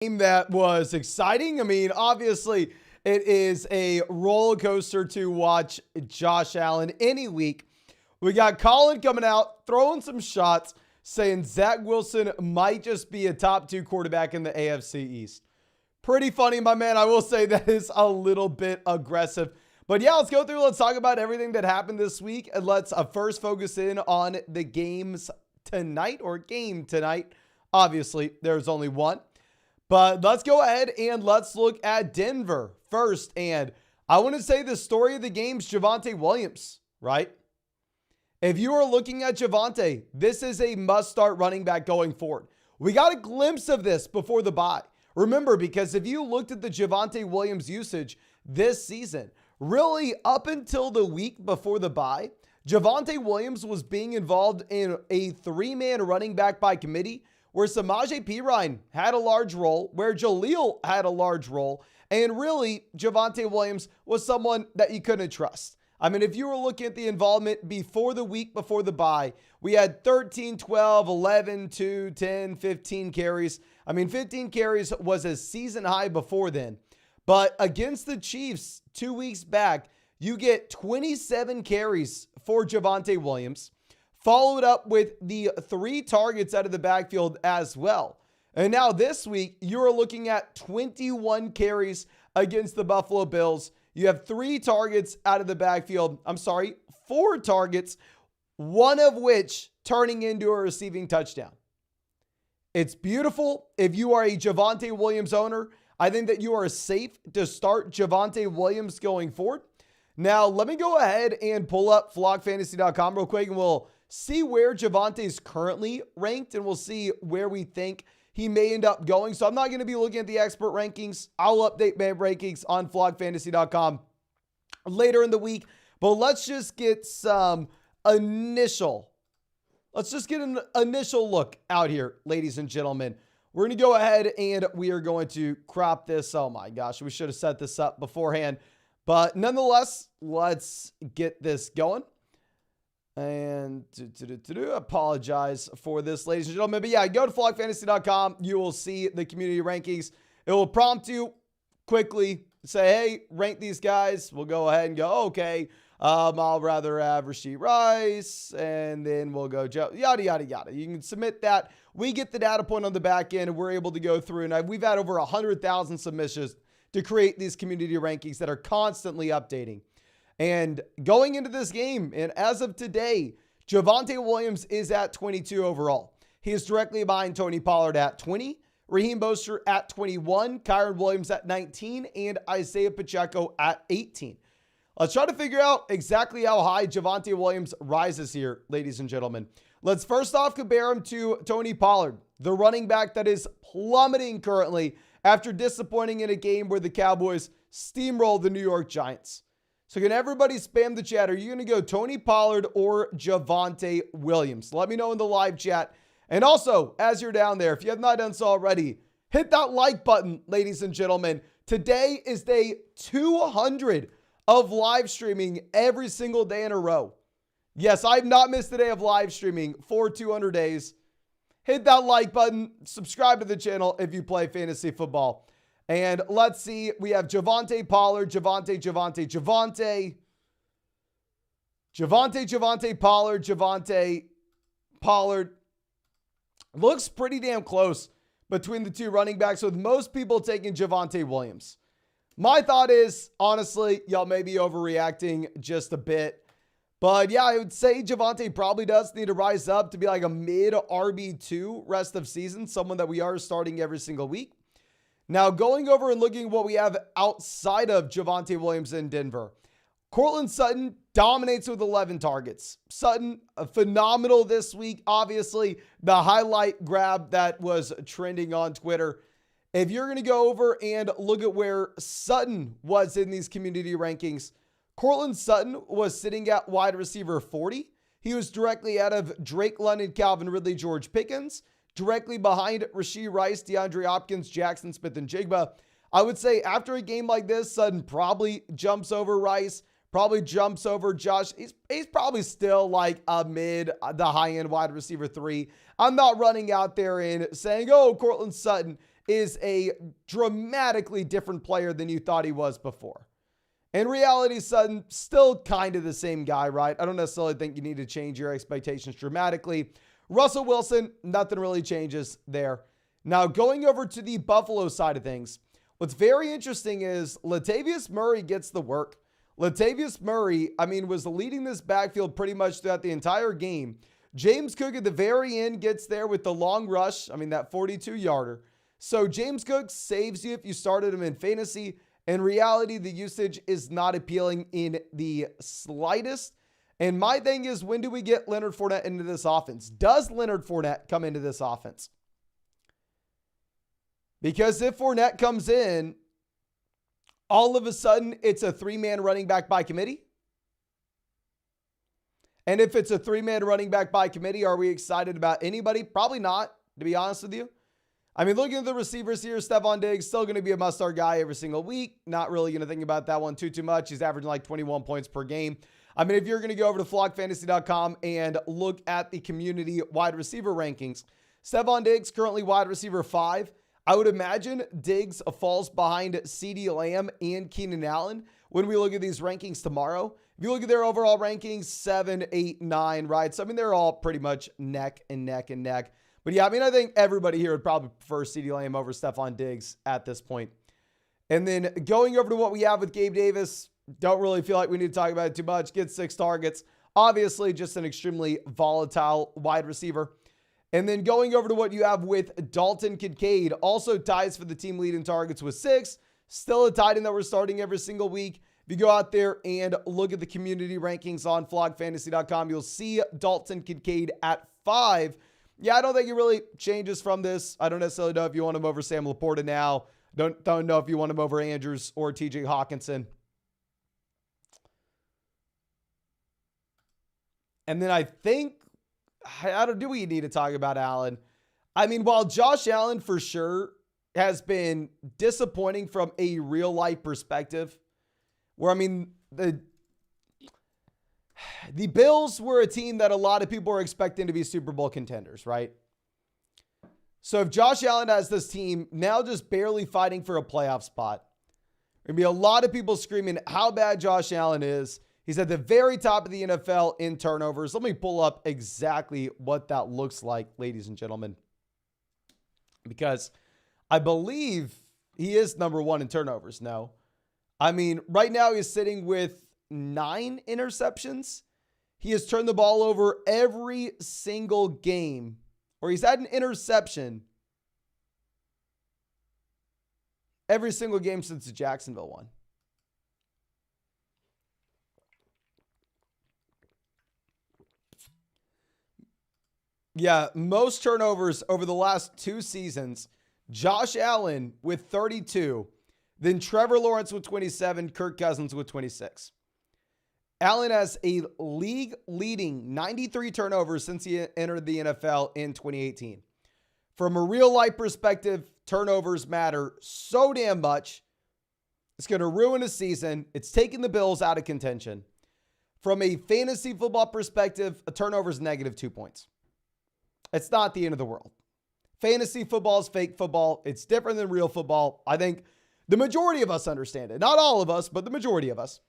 Game that was exciting. I mean, obviously, it is a roller coaster to watch Josh Allen any week. We got Colin coming out, throwing some shots, saying Zach Wilson might just be a top 2 quarterback in the AFC East. Pretty funny, my man. I will say that is a little bit aggressive. But yeah, let's go through. Let's talk about everything that happened this week. And let's first focus in on the games tonight, or game tonight. Obviously, there's only one. But let's go ahead and let's look at Denver first. And I want to say the story of the game's Javonte Williams, right? If you are looking at Javonte, this is a must-start running back going forward. We got a glimpse of this before the bye. Remember, because if you looked at the Javonte Williams usage this season, really up until the week before the bye, Javonte Williams was being involved in a 3-man running back by committee, where Samaje Perine had a large role, where Jaleel had a large role, and really, Javonte Williams was someone that you couldn't trust. I mean, if you were looking at the involvement before the week before the bye, we had 13, 12, 11, 2, 10, 15 carries. I mean, 15 carries was a season high before then. But against the Chiefs 2 weeks back, you get 27 carries for Javonte Williams, followed up with the 3 targets out of the backfield as well. And now this week, you're looking at 21 carries against the Buffalo Bills. You have 3 targets out of the backfield. 4 targets, one of which turning into a receiving touchdown. It's beautiful. If you are a Javonte Williams owner, I think that you are safe to start Javonte Williams going forward. Now, let me go ahead and pull up flockfantasy.com real quick, and we'll see where Javonte is currently ranked, and we'll see where we think he may end up going. So I'm not going to be looking at the expert rankings. I'll update my rankings on flockfantasy.com later in the week. But let's just get an initial look out here, ladies and gentlemen. We're going to go ahead and we are going to crop this. Oh my gosh, we should have set this up beforehand. But nonetheless, let's get this going. And apologize for this, ladies and gentlemen. But yeah, go to flockfantasy.com. You will see the community rankings. It will prompt you quickly, say, hey, rank these guys. We'll go ahead and go, okay, I'll rather have Rashee Rice. And then we'll go yada, yada, yada. You can submit that. We get the data point on the back end, and we're able to go through. And we've had over 100,000 submissions to create these community rankings that are constantly updating. And going into this game, and as of today, Javonte Williams is at 22 overall. He is directly behind Tony Pollard at 20, Raheem Mostert at 21, Kyren Williams at 19, and Isaiah Pacheco at 18. Let's try to figure out exactly how high Javonte Williams rises here, ladies and gentlemen. Let's first off compare him to Tony Pollard, the running back that is plummeting currently after disappointing in a game where the Cowboys steamrolled the New York Giants. So can everybody spam the chat? Are you going to go Tony Pollard or Javonte Williams? Let me know in the live chat. And also, as you're down there, if you have not done so already, hit that like button, ladies and gentlemen. Today is day 200 of live streaming every single day in a row. Yes, I've not missed a day of live streaming for 200 days. Hit that like button. Subscribe to the channel if you play fantasy football. And let's see, we have Javonte Pollard, Javonte Pollard. Looks pretty damn close between the two running backs, with most people taking Javonte Williams. My thought is, honestly, y'all may be overreacting just a bit. But yeah, I would say Javonte probably does need to rise up to be like a mid RB2 rest of season, someone that we are starting every single week. Now, going over and looking at what we have outside of Javonte Williams in Denver. Courtland Sutton dominates with 11 targets. Sutton, phenomenal this week. Obviously, the highlight grab that was trending on Twitter. If you're going to go over and look at where Sutton was in these community rankings, Courtland Sutton was sitting at wide receiver 40. He was directly out of Drake London, Calvin Ridley, George Pickens. Directly behind Rashee Rice, DeAndre Hopkins, Jackson Smith, and Jigba. I would say after a game like this, Sutton probably jumps over Rice, probably jumps over Josh. He's probably still like a the high-end wide receiver 3. I'm not running out there and saying, oh, Courtland Sutton is a dramatically different player than you thought he was before. In reality, Sutton, still kind of the same guy, right? I don't necessarily think you need to change your expectations dramatically. Russell Wilson, nothing really changes there. Now, going over to the Buffalo side of things, what's very interesting is Latavius Murray gets the work. Latavius Murray, was leading this backfield pretty much throughout the entire game. James Cook at the very end gets there with the long rush. That 42-yarder. So James Cook saves you if you started him in fantasy. In reality, the usage is not appealing in the slightest. And my thing is, when do we get Leonard Fournette into this offense? Does Leonard Fournette come into this offense? Because if Fournette comes in, all of a sudden, it's a 3-man running back by committee. And if it's a 3-man running back by committee, are we excited about anybody? Probably not, to be honest with you. Looking at the receivers here, Stephon Diggs, still going to be a must-start guy every single week. Not really going to think about that one too much. He's averaging like 21 points per game. If you're going to go over to flockfantasy.com and look at the community wide receiver rankings, Stephon Diggs currently wide receiver 5. I would imagine Diggs falls behind CeeDee Lamb and Keenan Allen when we look at these rankings tomorrow. If you look at their overall rankings, 7, 8, 9, right? So, they're all pretty much neck and neck and neck. But yeah, I think everybody here would probably prefer CeeDee Lamb over Stephon Diggs at this point. And then going over to what we have with Gabe Davis, don't really feel like we need to talk about it too much. Gets 6 targets. Obviously, just an extremely volatile wide receiver. And then going over to what you have with Dalton Kincaid, also ties for the team lead in targets with 6. Still a tight end that we're starting every single week. If you go out there and look at the community rankings on flockfantasy.com, you'll see Dalton Kincaid at 5. Yeah, I don't think it really changes from this. I don't necessarily know if you want him over Sam Laporta now. Don't know if you want him over Andrews or TJ Hawkinson. And then I think, do we need to talk about Allen? While Josh Allen for sure has been disappointing from a real life perspective, where the Bills were a team that a lot of people were expecting to be Super Bowl contenders, right? So if Josh Allen has this team now just barely fighting for a playoff spot, there'll be a lot of people screaming how bad Josh Allen is. He's at the very top of the NFL in turnovers. Let me pull up exactly what that looks like, ladies and gentlemen, because I believe he is number 1 in turnovers. No. Right now he's sitting with 9 interceptions. He has turned the ball over every single game, or he's had an interception every single game since the Jacksonville one. Yeah, most turnovers over the last 2 seasons. Josh Allen with 32, then Trevor Lawrence with 27, Kirk Cousins with 26. Allen has a league-leading 93 turnovers since he entered the NFL in 2018. From a real-life perspective, turnovers matter so damn much. It's going to ruin a season. It's taking the Bills out of contention. From a fantasy football perspective, a turnover is negative 2 points. It's not the end of the world. Fantasy football is fake football. It's different than real football. I think the majority of us understand it. Not all of us, but the majority of us.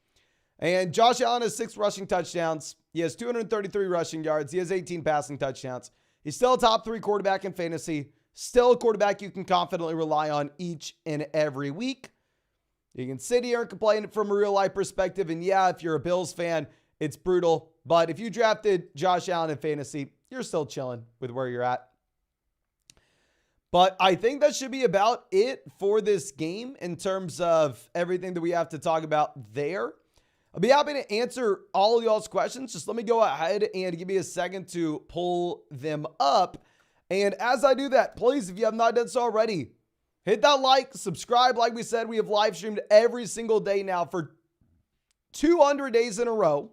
And Josh Allen has 6 rushing touchdowns. He has 233 rushing yards. He has 18 passing touchdowns. He's still a top 3 quarterback in fantasy. Still a quarterback you can confidently rely on each and every week. You can sit here and complain from a real life perspective. And yeah, if you're a Bills fan, it's brutal. But if you drafted Josh Allen in fantasy, you're still chilling with where you're at. But I think that should be about it for this game in terms of everything that we have to talk about there. I'll be happy to answer all of y'all's questions. Just let me go ahead and give me a second to pull them up. And as I do that, please, if you have not done so already, hit that like, subscribe. Like we said, we have live streamed every single day now for 200 days in a row.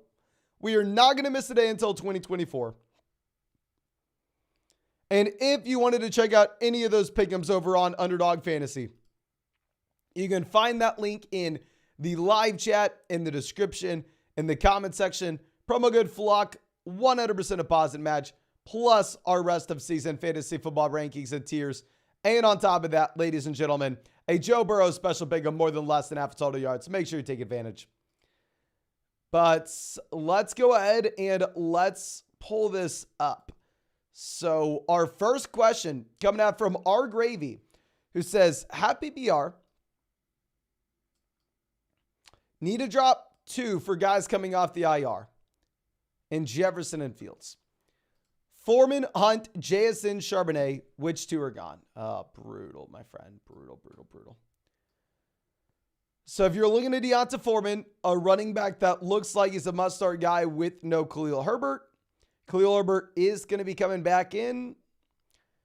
We are not going to miss a day until 2024. And if you wanted to check out any of those pick'ems over on Underdog Fantasy, you can find that link in the live chat, in the description, in the comment section. Promo code FLOCK, 100% deposit match, plus our rest of season fantasy football rankings and tiers And on top of that, ladies and gentlemen, a Joe Burrow special pick of more than less than half a total yards. Make sure you take advantage. But let's go ahead and let's pull this up. So our first question coming out from R Gravy, who says, happy BR. Need to drop 2 for guys coming off the IR in Jefferson and Fields. Foreman, Hunt, JSN, Charbonnet. Which 2 are gone? Brutal, my friend. Brutal. So if you're looking at Deonta Foreman, a running back that looks like he's a must-start guy with no Khalil Herbert. Khalil Herbert is going to be coming back in.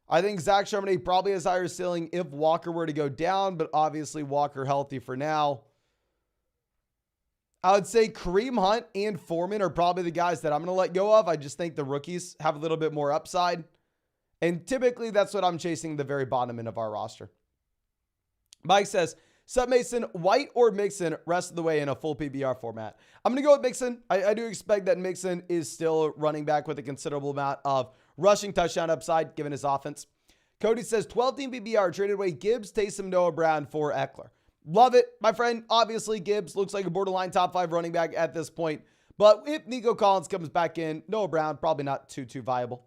I think Zach Charbonnet probably has higher ceiling if Walker were to go down, but obviously Walker healthy for now. I would say Kareem Hunt and Foreman are probably the guys that I'm going to let go of. I just think the rookies have a little bit more upside. And typically that's what I'm chasing the very bottom end of our roster. Mike says, sup Mason, White or Mixon rest of the way in a full PBR format? I'm going to go with Mixon. I do expect that Mixon is still running back with a considerable amount of rushing touchdown upside given his offense. Cody says 12-team PBR traded away Gibbs, Taysom, Noah Brown for Eckler. Love it, my friend. Obviously, Gibbs looks like a borderline top 5 running back at this point. But if Nico Collins comes back in, Noah Brown, probably not too viable.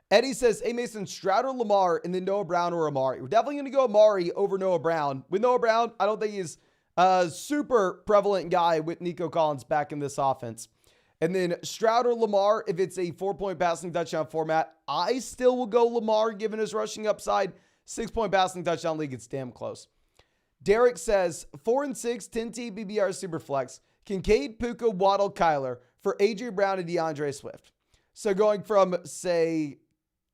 Eddie says, hey, Mason, Stroud or Lamar, and then Noah Brown or Amari. We're definitely going to go Amari over Noah Brown. With Noah Brown, I don't think he's a super prevalent guy with Nico Collins back in this offense. And then Stroud or Lamar, if it's a 4-point passing touchdown format, I still will go Lamar given his rushing upside. 6-point passing touchdown league, it's damn close. Derek says 4 and 6, 10T BBR Superflex, Kincaid, Puka, Waddle, Kyler for AJ Brown and DeAndre Swift. So going from, say,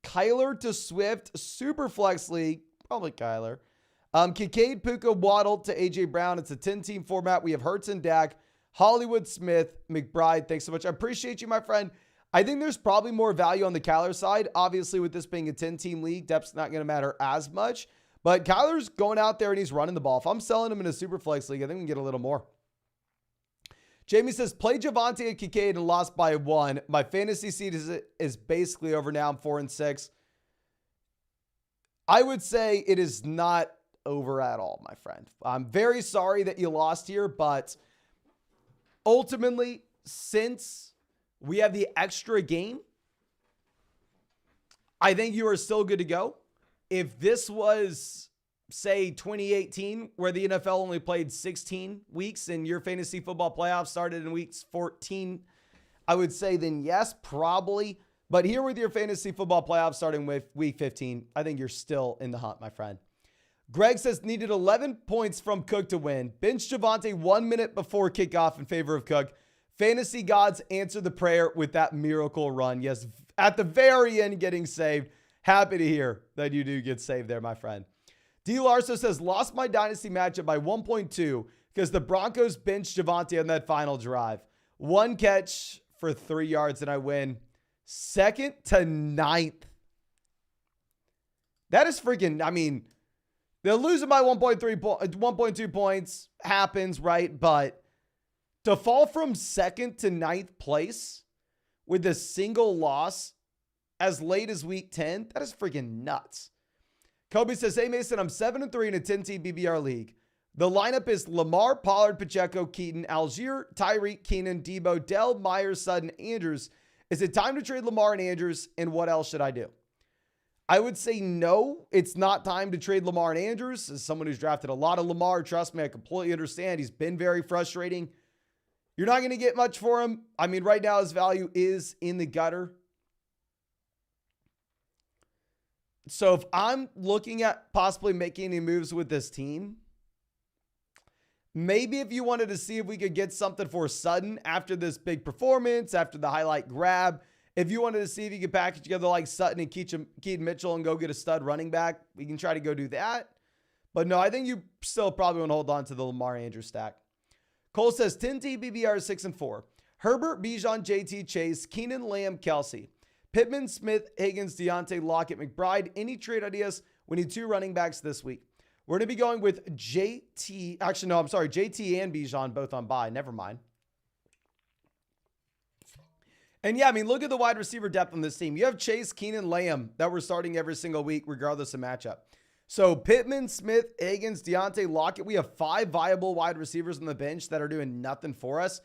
Kyler to Swift, Superflex league, probably Kyler. Kincaid, Puka, Waddle to AJ Brown. It's a 10-team format. We have Hurts and Dak, Hollywood, Smith, McBride. Thanks so much. I appreciate you, my friend. I think there's probably more value on the Kyler side. Obviously, with this being a 10-team league, depth's not going to matter as much. But Kyler's going out there and he's running the ball. If I'm selling him in a super flex league, I think we can get a little more. Jamie says, play Javonte and Kincaid and lost by 1. My fantasy seat is basically over now. I'm 4 and 6. I would say it is not over at all, my friend. I'm very sorry that you lost here, but ultimately, since we have the extra game, I think you are still good to go. If this was, say, 2018, where the NFL only played 16 weeks and your fantasy football playoffs started in weeks 14, I would say then yes, probably. But here with your fantasy football playoffs starting with week 15, I think you're still in the hunt, my friend. Greg says needed 11 points from Cook to win. Bench Javonte 1 minute before kickoff in favor of Cook. Fantasy gods answer the prayer with that miracle run. Yes, at the very end getting saved. Happy to hear that you do get saved there, my friend. D. Larso says, lost my dynasty matchup by 1.2 because the Broncos benched Javonte on that final drive. 1 catch for 3 yards and I win. 2nd to 9th. That is freaking, I mean, they're losing by 1.2 points. Happens, right? But to fall from 2nd to 9th place with a single loss as late as week 10, that is freaking nuts. Kobe says, hey, Mason, I'm 7-3 in a 10-team BBR league. The lineup is Lamar, Pollard, Pacheco, Keaton, Algier, Tyreek, Keenan, Debo, Dell, Myers, Sutton, Andrews. Is it time to trade Lamar and Andrews? And what else should I do? I would say no, it's not time to trade Lamar and Andrews. As someone who's drafted a lot of Lamar, trust me, I completely understand. He's been very frustrating. You're not going to get much for him. I mean, right now his value is in the gutter. So if I'm looking at possibly making any moves with this team, maybe if you wanted to see if we could get something for Sutton after this big performance, after the highlight grab, if you wanted to see if you could package together like Sutton and Keaton Mitchell and go get a stud running back, we can try to go do that. But no, I think you still probably want to hold on to the Lamar Andrews stack. Cole says 10T BBR 6-4. Herbert, Bijan, JT, Chase, Keenan, Lamb, Kelsey. Pittman, Smith, Higgins, Deontay, Lockett, McBride. Any trade ideas? We need 2 running backs this week. We're going to be going with JT. Actually, no, I'm sorry. JT and Bijan both on bye. Never mind. And yeah, I mean, look at the wide receiver depth on this team. You have Chase, Keenan, Lamb that we're starting every single week, regardless of matchup. So Pittman, Smith, Higgins, Deontay, Lockett. We have 5 viable wide receivers on the bench that are doing nothing for us.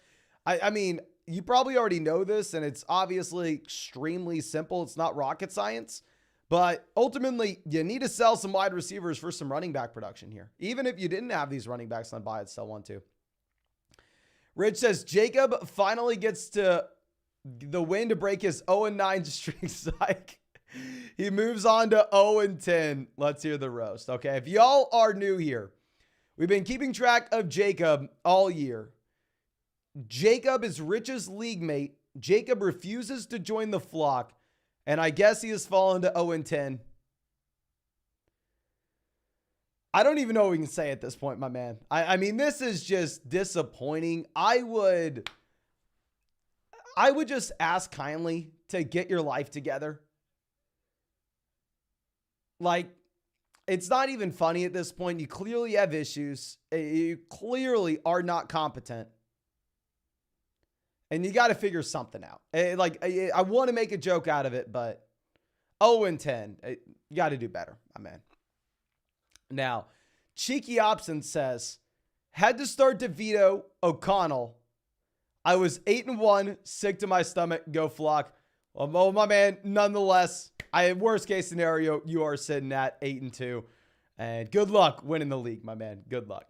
I mean, you probably already know this, and it's obviously extremely simple. It's not rocket science. But ultimately, you need to sell some wide receivers for some running back production here. Even if you didn't have these running backs on buy, I'd still want to. Rich says, Jacob finally gets to the win to break his 0-9 streak. Psych. He moves on to 0-10. Let's hear the roast. Okay, if y'all are new here, we've been keeping track of Jacob all year. Jacob is Rich's league mate. Jacob refuses to join the flock. And I guess he has fallen to 0-10. I don't even know what we can say at this point, my man. I mean, this is just disappointing. I would just ask kindly to get your life together. Like, it's not even funny at this point. You clearly have issues. You clearly are not competent. And you got to figure something out. I want to make a joke out of it, but 0-10, you got to do better, my man. Now, Cheeky Opson says, had to start DeVito O'Connell. I was 8-1, sick to my stomach. Go flock. Well, my man, nonetheless, worst case scenario, you are sitting at 8-2. And good luck winning the league, my man. Good luck.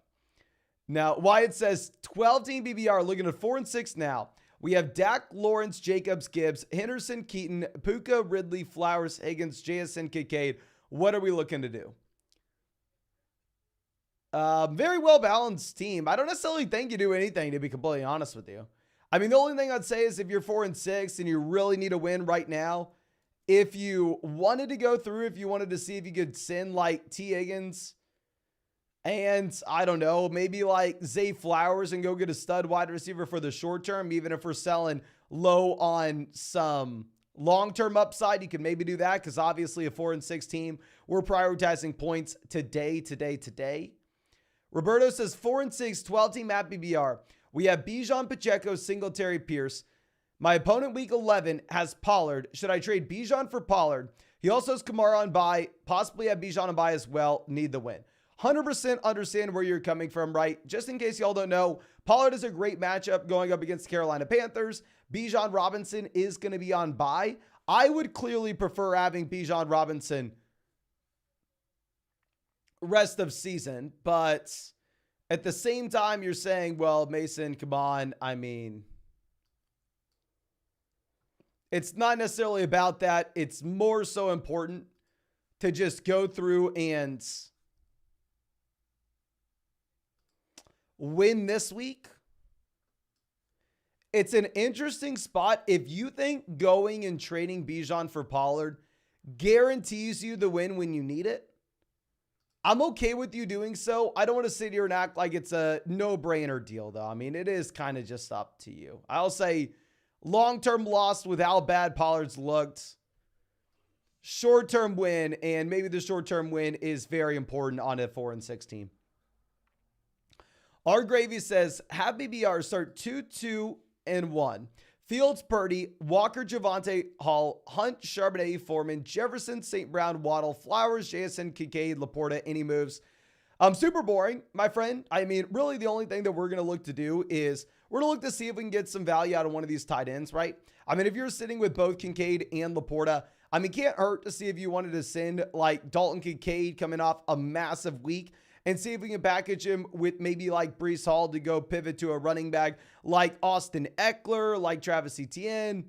Now, Wyatt says, 12-team BBR, looking at 4-6 now. We have Dak, Lawrence, Jacobs, Gibbs, Henderson, Keaton, Puka, Ridley, Flowers, Higgins, JSN, Kincaid. What are we looking to do? Very well-balanced team. I don't necessarily think you do anything, to be completely honest with you. I mean, the only thing I'd say is if you're 4-6 and you really need a win right now, if you wanted to go through, if you wanted to see if you could send like T. Higgins and I don't know, maybe like Zay Flowers and go get a stud wide receiver for the short term, even if we're selling low on some long-term upside, you can maybe do that because obviously a 4-6 team, we're prioritizing points today. Roberto says 4-6, 12-team at BBR. We have Bijan, Pacheco, Singletary, Pierce. My opponent week 11 has Pollard. Should I trade Bijan for Pollard? He also has Kamara on bye, possibly have Bijan on bye as well. Need the win. 100% understand where you're coming from, right? Just in case y'all don't know, Pollard is a great matchup going up against the Carolina Panthers. Bijan Robinson is going to be on bye. I would clearly prefer having Bijan Robinson rest of season, but at the same time, you're saying, well, Mason, come on. I mean, it's not necessarily about that. It's more so important to just go through and win this week. It's an interesting spot. If you think going and trading Bijan for Pollard guarantees you the win when you need it, I'm okay with you doing so. I don't want to sit here and act like it's a no-brainer deal, though. I mean, it is kind of just up to you. I'll say long-term loss with how bad Pollard's looked. Short-term win, and maybe the short-term win is very important on a 4-6 team. Our Gravy says, have BBR start 2-2-1. Fields, Purdy, Walker, Javonte, Hall, Hunt, Charbonnet, Foreman, Jefferson, St. Brown, Waddle, Flowers, Jason, Kincaid, Laporta. Any moves? Super boring, my friend. I mean, really the only thing that we're going to look to do is we're going to look to see if we can get some value out of one of these tight ends, right? I mean, if you're sitting with both Kincaid and Laporta, I mean, can't hurt to see if you wanted to send like Dalton Kincaid coming off a massive week and see if we can package him with maybe like Breece Hall to go pivot to a running back like Austin Eckler, like Travis Etienne,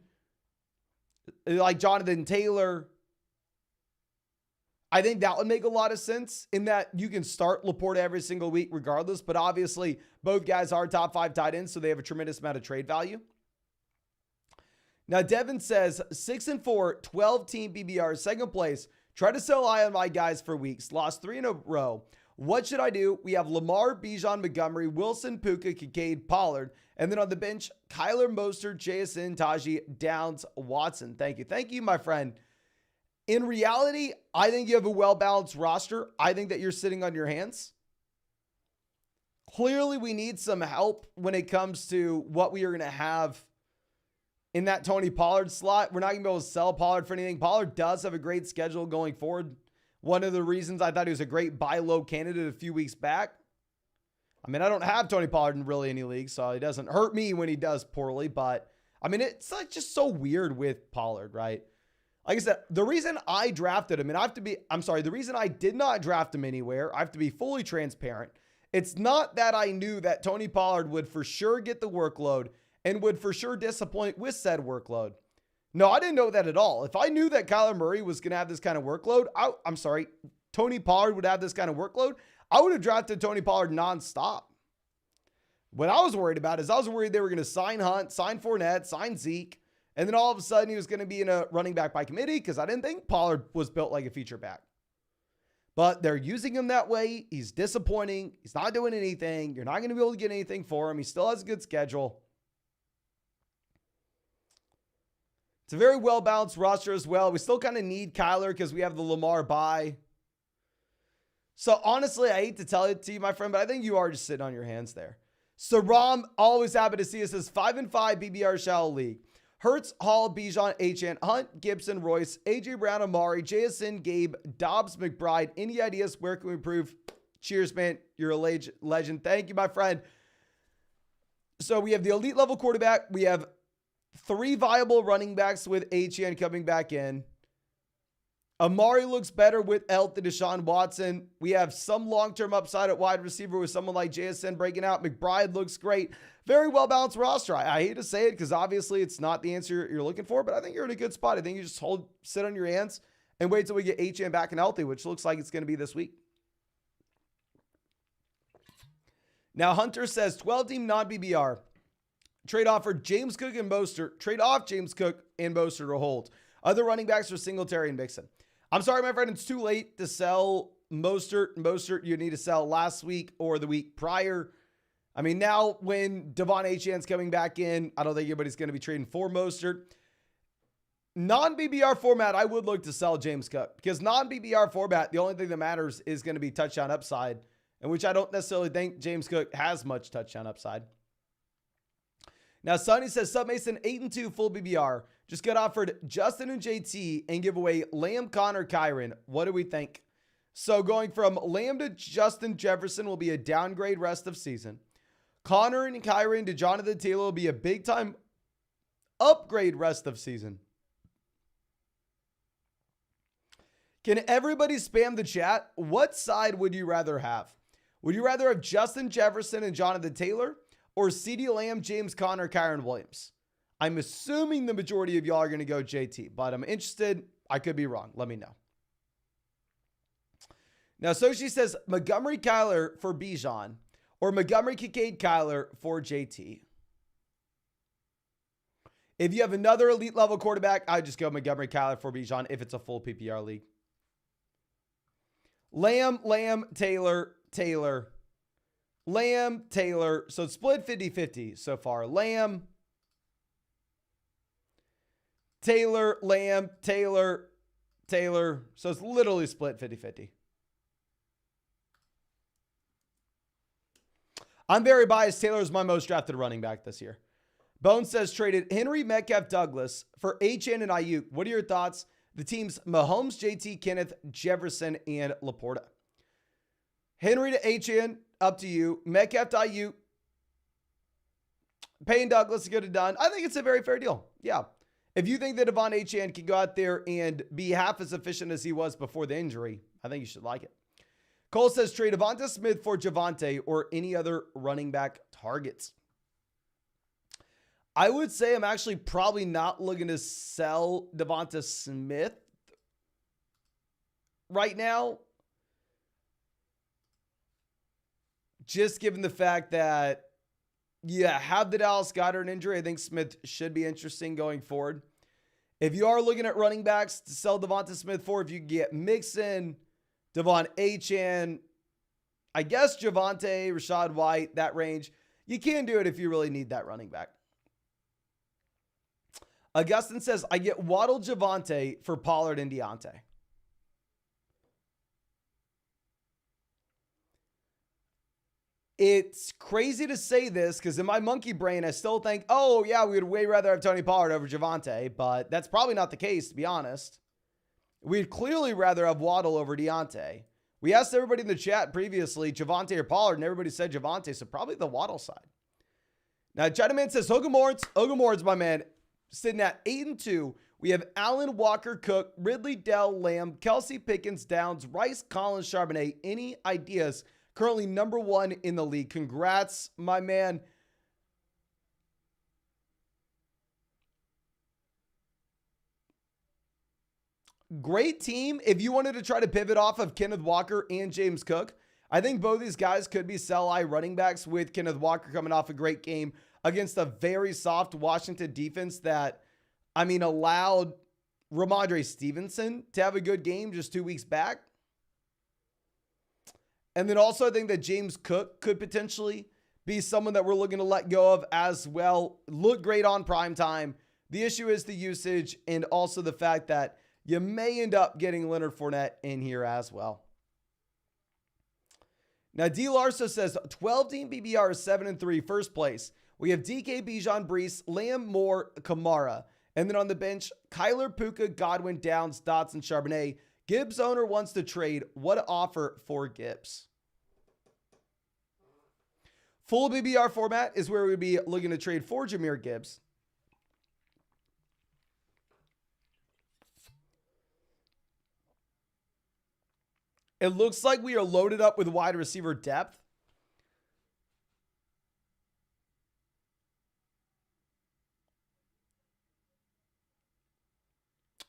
like Jonathan Taylor. I think that would make a lot of sense in that you can start Laporta every single week regardless, but obviously both guys are top 5 tight ends, so they have a tremendous amount of trade value. Now, Devin says 6-4, 12-team BBR, second place. Try to sell high on my guys for weeks. Lost 3 in a row. What should I do? We have Lamar, Bijan, Montgomery, Wilson, Puka, Kincaid, Pollard. And then on the bench, Kyler, Mostert, JSN, Tajee, Downs, Watson. Thank you. Thank you, my friend. In reality, I think you have a well-balanced roster. I think that you're sitting on your hands. Clearly, we need some help when it comes to what we are going to have in that Tony Pollard slot. We're not going to be able to sell Pollard for anything. Pollard does have a great schedule going forward One of the reasons I thought he was a great buy low candidate a few weeks back. I mean, I don't have Tony Pollard in really any leagues, so it doesn't hurt me when he does poorly. But, I mean, it's like just so weird with Pollard, right? Like I said, the reason I drafted him, and the reason I did not draft him anywhere, I have to be fully transparent. It's not that I knew that Tony Pollard would for sure get the workload and would for sure disappoint with said workload. No, I didn't know that at all. If I knew that Kyler Murray was going to have this kind of workload, Tony Pollard would have this kind of workload, I would have drafted Tony Pollard nonstop. What I was worried about is I was worried they were going to sign Hunt, sign Fournette, sign Zeke, and then all of a sudden he was going to be in a running back by committee because I didn't think Pollard was built like a feature back. But they're using him that way. He's disappointing. He's not doing anything. You're not going to be able to get anything for him. He still has a good schedule. It's a very well-balanced roster as well. We still kind of need Kyler because we have the Lamar bye. So honestly, I hate to tell it to you, my friend, but I think you are just sitting on your hands there. So Rom, always happy to see us as 5-5 BBR Shallow League. Hurts, Hall, Bijan, Achane, Hunt, Gibson, Royce, AJ Brown, Amari, JSN, Gabe, Dobbs, McBride. Any ideas? Where can we improve? Cheers, man. You're a legend. Thank you, my friend. So we have the elite level quarterback. We have 3 viable running backs with Achane coming back in. Amari looks better with Elk than Deshaun Watson. We have some long-term upside at wide receiver with someone like JSN breaking out. McBride looks great. Very well-balanced roster. I hate to say it because obviously it's not the answer you're looking for, but I think you're in a good spot. I think you just sit on your hands and wait till we get Achane back and healthy, which looks like it's going to be this week. Now, Hunter says 12-team non-BBR. Trade off for James Cook and Mostert. Trade off James Cook and Mostert to hold. Other running backs are Singletary and Mixon. I'm sorry, my friend, it's too late to sell Mostert. Mostert you need to sell last week or the week prior. I mean, now when Devon Achane's coming back in, I don't think anybody's going to be trading for Mostert. Non-BBR format, I would look to sell James Cook because non-BBR format, the only thing that matters is going to be touchdown upside, in which I don't necessarily think James Cook has much touchdown upside. Now, Sonny says, Sub Mason, 8-2 full BBR. Just got offered Justin and JT and give away Lamb, Connor, Kyron. What do we think? So going from Lamb to Justin Jefferson will be a downgrade rest of season. Connor and Kyron to Jonathan Taylor will be a big-time upgrade rest of season. Can everybody spam the chat? What side would you rather have? Would you rather have Justin Jefferson and Jonathan Taylor or CeeDee Lamb, James Conner, Kyron Williams? I'm assuming the majority of y'all are going to go JT, but I'm interested. I could be wrong. Let me know. Now, Sochi says Montgomery Kyler for Bijan or Montgomery Kincaid Kyler for JT. If you have another elite level quarterback, I just go Montgomery Kyler for Bijan if it's a full PPR league. Lamb, Taylor, Lamb, Taylor. So it's split 50-50 so far. Lamb, Taylor, Lamb, Taylor. So it's literally split 50-50. I'm very biased. Taylor is my most drafted running back this year. Bone says traded Henry, Metcalf, Douglas for Achane and Ayuk. What are your thoughts? The team's Mahomes, JT, Kenneth, Jefferson, and Laporta. Henry to Achane, up to you. Metcalf to Ayuk. Payne Douglas to get it done. I think it's a very fair deal. Yeah. If you think that Devon Achane can go out there and be half as efficient as he was before the injury, I think you should like it. Cole says trade Devonta Smith for Javonte or any other running back targets. I would say I'm actually probably not looking to sell Devonta Smith right now. Just given the fact that, have the Dallas Goedert injury, I think Smith should be interesting going forward. If you are looking at running backs to sell Devonta Smith for, if you get Mixon, Devon Achane, I guess Javonte, Rashad White, that range, you can do it if you really need that running back. Augustin says, I get Waddle Javonte for Pollard and Deontay. It's crazy to say this because in my monkey brain, I still think, oh, yeah, we would way rather have Tony Pollard over Javonte, but that's probably not the case, to be honest. We'd clearly rather have Waddle over Deontay. We asked everybody in the chat previously, Javonte or Pollard, and everybody said Javonte, so probably the Waddle side. Now, Chinaman says, Hogan my man, sitting at 8-2. We have Allen, Walker, Cook, Ridley, Dell, Lamb, Kelsey, Pickens, Downs, Rice, Collins, Charbonnet. Any ideas? Currently number 1 in the league. Congrats, my man. Great team. If you wanted to try to pivot off of Kenneth Walker and James Cook, I think both these guys could be sell-high running backs, with Kenneth Walker coming off a great game against a very soft Washington defense that, allowed Ramondre Stevenson to have a good game just 2 weeks back. And then also I think that James Cook could potentially be someone that we're looking to let go of as well. Look great on prime time. The issue is the usage and also the fact that you may end up getting Leonard Fournette in here as well. Now, D. Larso says 12-team BBR is 7-3, first place. We have DK, Bijan, Brees, Lamb, Moore, Kamara. And then on the bench, Kyler, Puka, Godwin, Downs, Dotson, Charbonnet. Gibbs owner wants to trade. What offer for Gibbs? Full BBR format is where we'd be looking to trade for Jahmyr Gibbs. It looks like we are loaded up with wide receiver depth.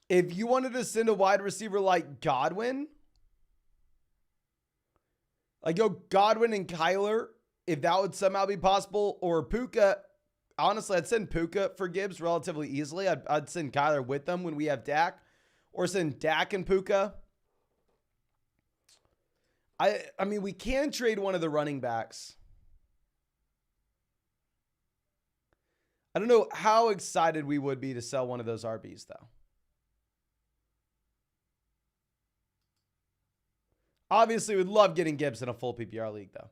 If you wanted to send a wide receiver like Godwin, like go Godwin and Kyler, if that would somehow be possible, or Puka, honestly, I'd send Puka for Gibbs relatively easily. I'd send Kyler with them when we have Dak, or send Dak and Puka. I mean, we can trade one of the running backs. I don't know how excited we would be to sell one of those RBs, though. Obviously, we'd love getting Gibbs in a full PPR league, though.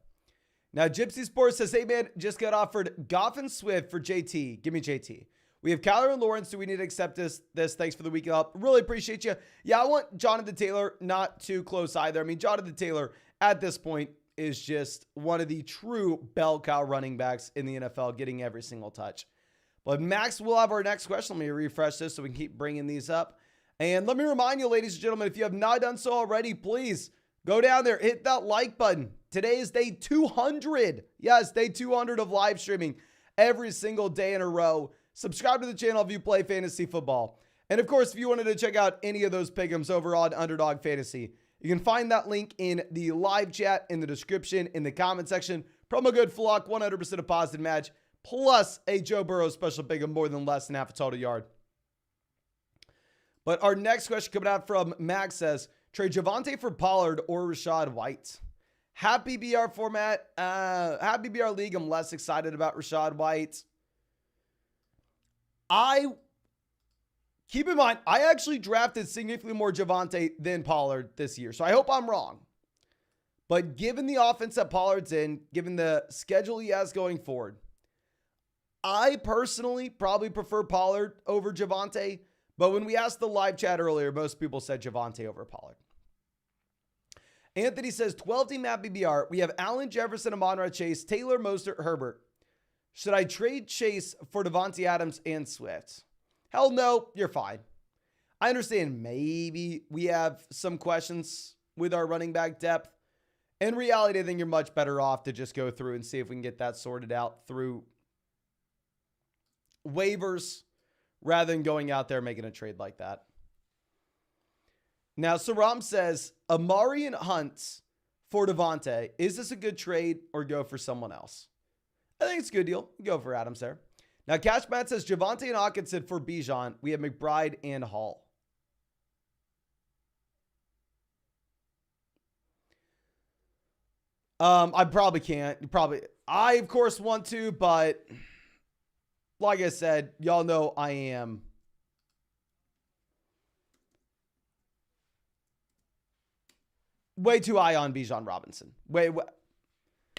Now, Gypsy Sports says, hey, man, just got offered Goff and Swift for JT. Give me JT. We have Kyler and Lawrence. Do we need to accept this? Thanks for the week up. Really appreciate you. Yeah, I want Jonathan Taylor not too close either. I mean, Jonathan Taylor at this point is just one of the true bell cow running backs in the NFL, getting every single touch. But Max will have our next question. Let me refresh this so we can keep bringing these up. And let me remind you, ladies and gentlemen, if you have not done so already, please go down there, hit that like button. Today is day 200. Yes, day 200 of live streaming every single day in a row. Subscribe to the channel if you play fantasy football. And of course, if you wanted to check out any of those pick'ems over on Underdog Fantasy, you can find that link in the live chat, in the description, in the comment section. Promo code FLOCK, 100% a positive match, plus a Joe Burrow special pick'em more than less than half a total yard. But our next question coming out from Max says, trade Javonte for Pollard or Rachaad White. Happy BR format. Happy BR league. I'm less excited about Rachaad White. Keep in mind, I actually drafted significantly more Javonte than Pollard this year, so I hope I'm wrong. But given the offense that Pollard's in, given the schedule he has going forward, I personally probably prefer Pollard over Javonte. But when we asked the live chat earlier, most people said Javonte over Pollard. Anthony says, 12-team map BBR. We have Allen, Jefferson, Amon-Ra, Chase, Taylor, Mostert, Herbert. Should I trade Chase for Devontae Adams and Swift? Hell no, you're fine. I understand maybe we have some questions with our running back depth. In reality, I think you're much better off to just go through and see if we can get that sorted out through waivers rather than going out there making a trade like that. Now, Saram says, Amari and Hunt for Devontae. Is this a good trade or go for someone else? I think it's a good deal. Go for Adams there. Now, Cash Matt says, Javonte and Hawkinson for Bijan. We have McBride and Hall. I probably can't. I, of course, want to, but like I said, y'all know I am way too high on Bijan Robinson.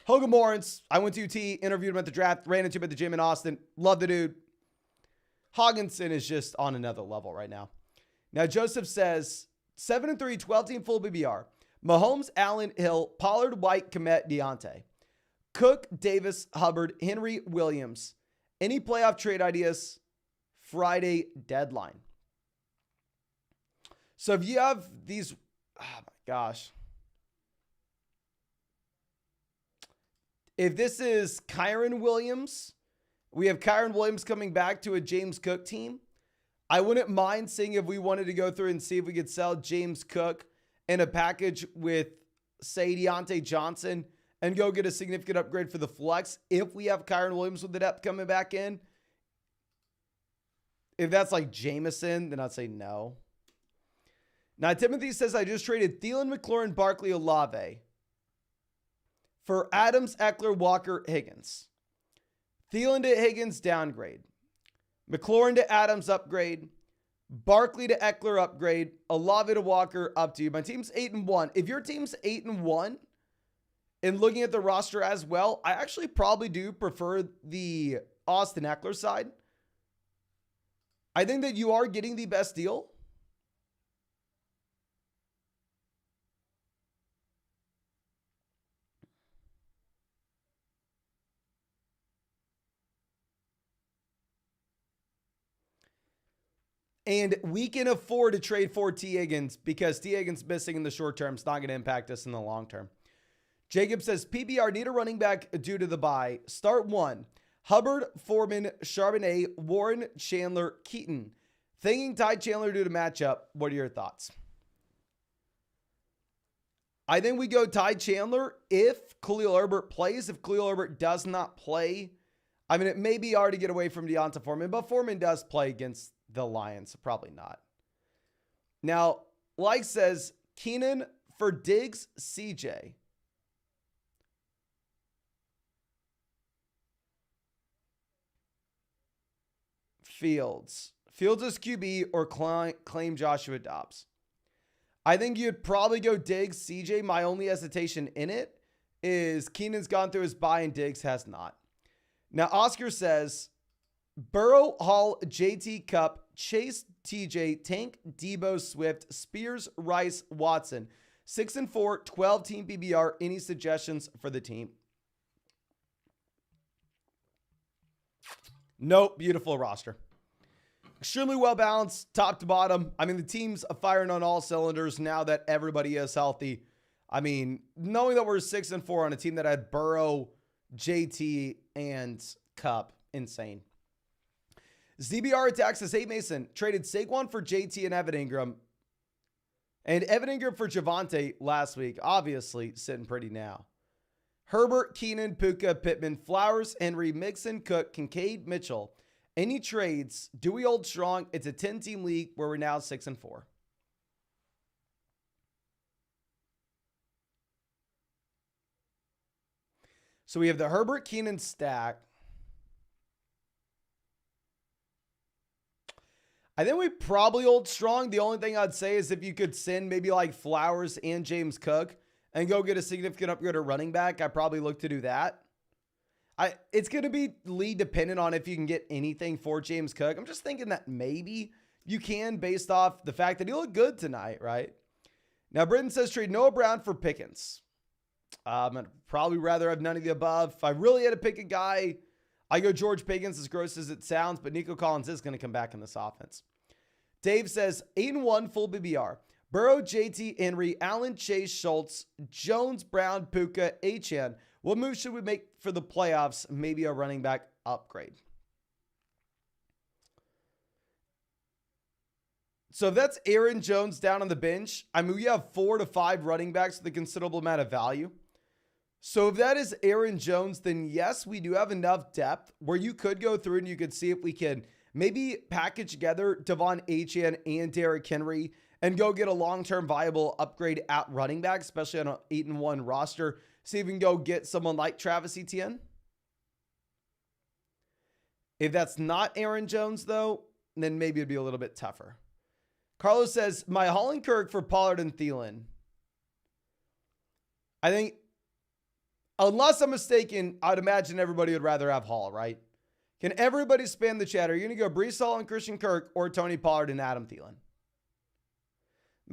Hogan Morris, I went to UT, interviewed him at the draft, ran into him at the gym in Austin. Love the dude. Hawkinson is just on another level right now. Now, Joseph says, 7-3, 12-team full BBR. Mahomes, Allen, Hill, Pollard, White, Komet, Deontay. Cook, Davis, Hubbard, Henry, Williams. Any playoff trade ideas? Friday deadline. So if you have these, oh my gosh. If this is Kyron Williams, we have Kyron Williams coming back to a James Cook team. I wouldn't mind seeing if we wanted to go through and see if we could sell James Cook in a package with, say, Deontay Johnson and go get a significant upgrade for the flex if we have Kyron Williams with the depth coming back in. If that's like Jameson, then I'd say no. Now, Timothy says, I just traded Thielen, McLaurin, Barkley, Olave for Adams, Eckler, Walker, Higgins. Thielen to Higgins, downgrade. McLaurin to Adams, upgrade. Barkley to Eckler, upgrade. Olave to Walker, up to you. My team's 8-1. If your team's 8-1, and looking at the roster as well, I actually probably do prefer the Austin Eckler side. I think that you are getting the best deal. And we can afford to trade for T. Higgins because T. Higgins missing in the short term is not going to impact us in the long term. Jacob says, PBR need a running back due to the bye. Start 1. Hubbard, Foreman, Charbonnet, Warren, Chandler, Keaton. Thinking Ty Chandler due to matchup. What are your thoughts? I think we go Ty Chandler if Khalil Herbert plays. If Khalil Herbert does not play, I mean, it may be hard to get away from Deonta Foreman, but Foreman does play against the Lions, so probably not. Now, like says, Keenan for Diggs, CJ. Fields. Fields is QB or claim Joshua Dobbs. I think you'd probably go Diggs, CJ. My only hesitation in it is Keenan's gone through his bye and Diggs has not. Now, Oscar says, Burrow, Hall, JT, Cup, Chase, TJ, Tank, Debo, Swift, Spears, Rice, Watson. 6-4, 12-team PBR. Any suggestions for the team? Nope. Beautiful roster. Extremely well balanced, top to bottom. I mean, the team's firing on all cylinders now that everybody is healthy. I mean, knowing that we're 6-4 on a team that had Burrow, JT, and Cup, insane. ZBR attacks says, hey, Mason, traded Saquon for JT and Evan Ingram. And Evan Ingram for Javonte last week, obviously sitting pretty now. Herbert, Keenan, Puka, Pittman, Flowers, Henry, Mixon, Cook, Kincaid, Mitchell. Any trades? Do we hold strong? It's a 10-team league where we're now 6-4. So we have the Herbert, Keenan stack. I think we probably hold strong. The only thing I'd say is if you could send maybe like Flowers and James Cook and go get a significant upgrade at running back, I'd probably look to do that. It's going to be league dependent on if you can get anything for James Cook. I'm just thinking that maybe you can based off the fact that he looked good tonight, right? Now, Britton says trade Noah Brown for Pickens. I'd probably rather have none of the above. If I really had to pick a guy, I go George Pickens, as gross as it sounds, but Nico Collins is going to come back in this offense. Dave says 8-1 full BBR. Burrow, JT, Henry, Allen, Chase, Schultz, Jones, Brown, Puka, Achane. What move should we make for the playoffs? Maybe a running back upgrade. So if that's Aaron Jones down on the bench, I mean, we have 4 to 5 running backs with a considerable amount of value. So if that is Aaron Jones, then yes, we do have enough depth where you could go through and you could see if we can maybe package together Devon Achane and Derrick Henry and go get a long-term viable upgrade at running back, especially on an 8-1 roster. See if we can go get someone like Travis Etienne. If that's not Aaron Jones, though, then maybe it'd be a little bit tougher. Carlos says, my Holland Kirk for Pollard and Thielen. I think, unless I'm mistaken, I'd imagine everybody would rather have Hall, right? Can everybody spam the chat? Are you going to go Breece Hall and Christian Kirk or Tony Pollard and Adam Thielen?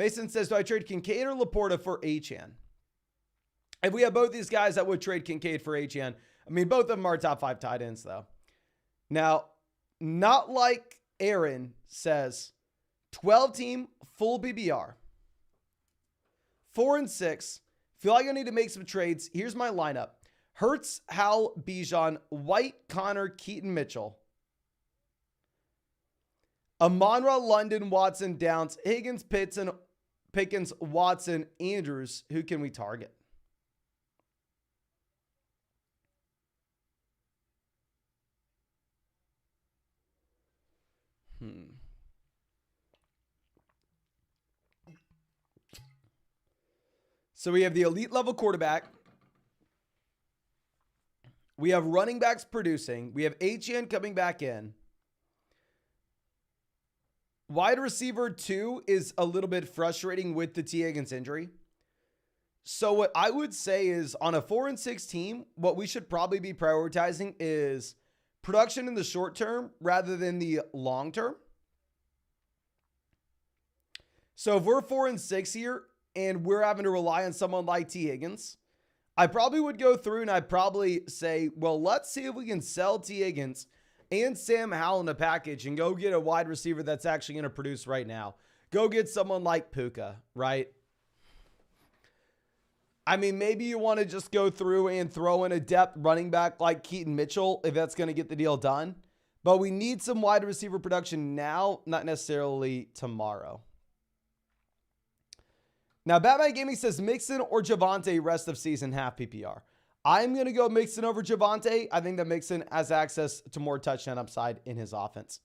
Mason says, do I trade Kincaid or Laporta for Achane? If we have both these guys, I would trade Kincaid for Achane. I mean, both of them are top 5 tight ends, though. Now, not like Aaron says, 12-team, full BBR. 4 and 6. Feel like I need to make some trades. Here's my lineup. Hurts, Howell, Bijan, White, Connor, Keaton, Mitchell. Amon-Ra, London, Watson, Downs, Higgins, Pickens, Watson, Andrews. Who can we target? So we have the elite level quarterback. We have running backs producing. We have Achane coming back in. Wide receiver 2 is a little bit frustrating with the T. Higgins injury. So what I would say is on a 4 and 6 team, what we should probably be prioritizing is production in the short term rather than the long term. So if we're 4 and 6 here and we're having to rely on someone like T. Higgins, I probably would go through and I'd probably say, well, let's see if we can sell T. Higgins and Sam Howell in a package and go get a wide receiver that's actually going to produce right now. Go get someone like Puka, right? I mean, maybe you want to just go through and throw in a depth running back like Keaton Mitchell if that's going to get the deal done. But we need some wide receiver production now, not necessarily tomorrow. Now, Batman Gaming says Mixon or Javonte rest of season half PPR. I'm going to go Mixon over Javonte. I think that Mixon has access to more touchdown upside in his offense.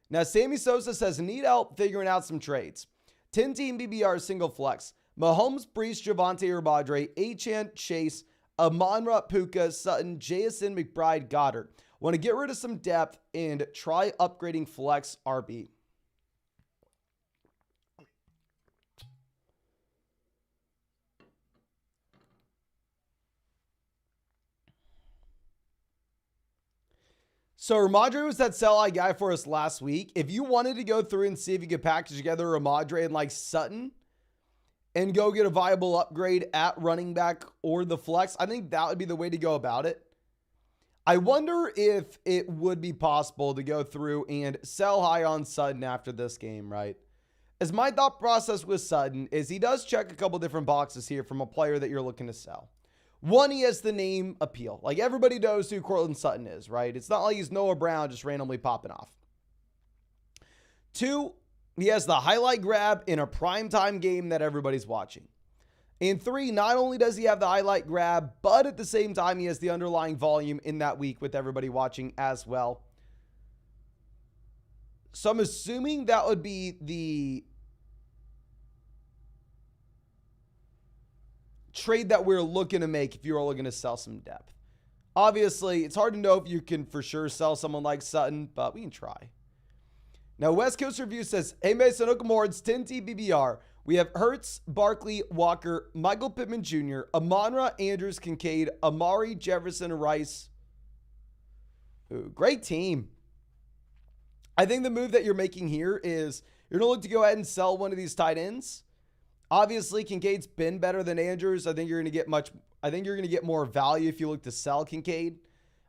Now, Sammy Sosa says need help figuring out some trades. 10-team BBR single flex. Mahomes, Brees, Javonte, or Badre, Achane, Chase, Amon-Ra, Puka, Sutton, Jason, McBride, Goddard. Want to get rid of some depth and try upgrading flex RB. So Ramadre was that sell-high guy for us last week. If you wanted to go through and see if you could package together Ramadre and like Sutton and go get a viable upgrade at running back or the flex, I think that would be the way to go about it. I wonder if it would be possible to go through and sell high on Sutton after this game, right? As my thought process with Sutton is he does check a couple different boxes here from a player that you're looking to sell. One, he has the name appeal. Like everybody knows who Courtland Sutton is, right? It's not like he's Noah Brown just randomly popping off. 2, he has the highlight grab in a primetime game that everybody's watching. And 3, not only does he have the highlight grab, but at the same time, he has the underlying volume in that week with everybody watching as well. So I'm assuming that would be the trade that we're looking to make if you're looking to sell some depth. Obviously, it's hard to know if you can for sure sell someone like Sutton, but we can try. Now, West Coast Review says, hey, Mason Okamords, 10T BBR. We have Hurts, Barkley, Walker, Michael Pittman Jr., Amon-Ra, Andrews, Kincaid, Amari, Jefferson, Rice. Ooh, great team. I think the move that you're making here is you're going to look to go ahead and sell one of these tight ends. Obviously, Kincaid's been better than Andrews. I think you're going to get more value if you look to sell Kincaid.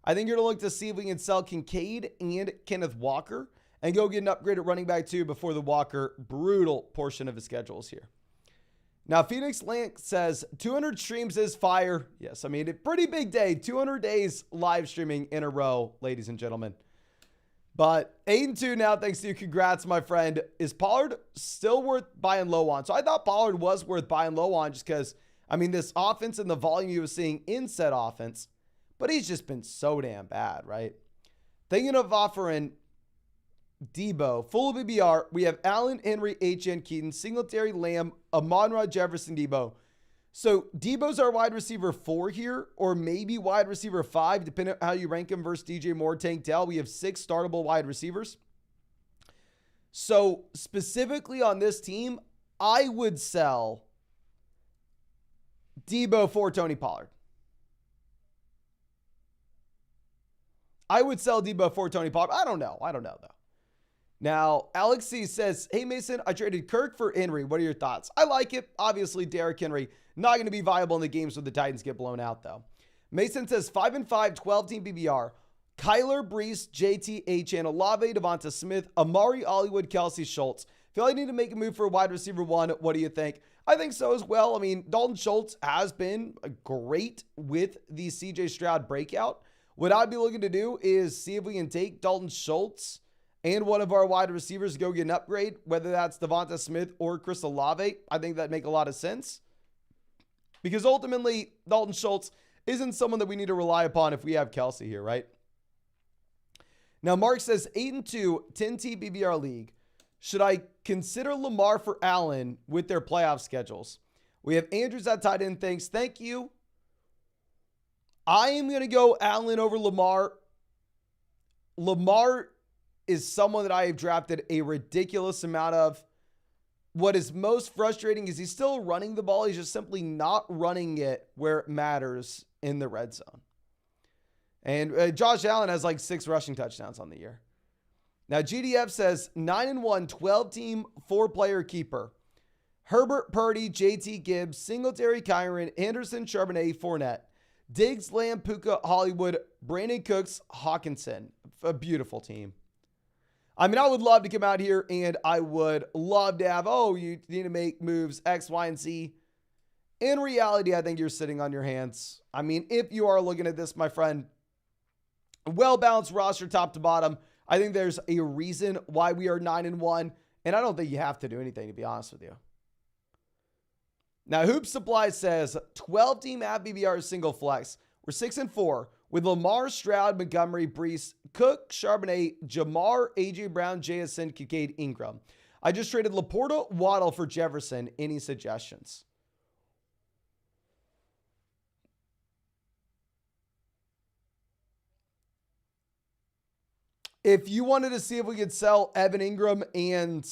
I think you're going to look to see if we can sell Kincaid and Kenneth Walker and go get an upgrade at running back 2 before the Walker brutal portion of his schedules here. Now, Phoenix Link says 200 streams is fire. Yes, I mean, a pretty big day. 200 days live streaming in a row, ladies and gentlemen. But 8-2 now, thanks to you. Congrats, my friend. Is Pollard still worth buying low on? So I thought Pollard was worth buying low on just because, I mean, this offense and the volume you was seeing in said offense, but he's just been so damn bad, right? Thinking of offering Debo, full BBR, we have Allen, Henry, H.N. Keaton, Singletary, Lamb, Amon-Ra, Jefferson, Debo. So Debo's our wide receiver 4 here, or maybe wide receiver 5, depending on how you rank him versus DJ Moore, Tank Dell. We have 6 startable wide receivers. So specifically on this team, I would sell Debo for Tony Pollard. I would sell Debo for Tony Pollard. I don't know though. Now, Alex C says, hey, Mason, I traded Kirk for Henry. What are your thoughts? I like it. Obviously, Derrick Henry, not going to be viable in the games where the Titans get blown out, though. Mason says, 5-5, 12-team PBR. Kyler, Brees, JT, Achane, Olave, Devonta Smith, Amari, Hollywood, Kelsey, Schultz. Feel I need to make a move for a wide receiver one. What do you think? I think so as well. I mean, Dalton Schultz has been great with the CJ Stroud breakout. What I'd be looking to do is see if we can take Dalton Schultz and one of our wide receivers go get an upgrade, whether that's Devonta Smith or Chris Olave. I think that'd make a lot of sense because ultimately Dalton Schultz isn't someone that we need to rely upon if we have Kelsey here, right? Now, Mark says 8-2, 10-team PBR league. Should I consider Lamar for Allen with their playoff schedules? We have Andrews at tight end. Thanks. Thank you. I am going to go Allen over Lamar. Lamar is someone that I have drafted a ridiculous amount of. What is most frustrating is he's still running the ball. He's just simply not running it where it matters in the red zone. And Josh Allen has like 6 rushing touchdowns on the year. Now, GDF says 9-1, 12-team, 4-player keeper. Herbert, Purdy, JT Gibbs, Singletary, Kyron, Anderson, Charbonnet, Fournette, Diggs, Lamb, Puka, Hollywood, Brandon Cooks, Hawkinson. A beautiful team. I mean, I would love to come out here and I would love to have, you need to make moves X, Y, and Z. In reality, I think you're sitting on your hands. I mean, if you are looking at this, my friend, well-balanced roster top to bottom, I think there's a reason why we are 9-1, and I don't think you have to do anything, to be honest with you. Now, Hoop Supply says 12-team at BBR single flex. We're 6-4 with Lamar, Stroud, Montgomery, Brees, Cook, Charbonnet, Jamar, A.J. Brown, JSN, Kincaid, Ingram. I just traded Laporta, Waddle for Jefferson. Any suggestions? If you wanted to see if we could sell Evan Ingram and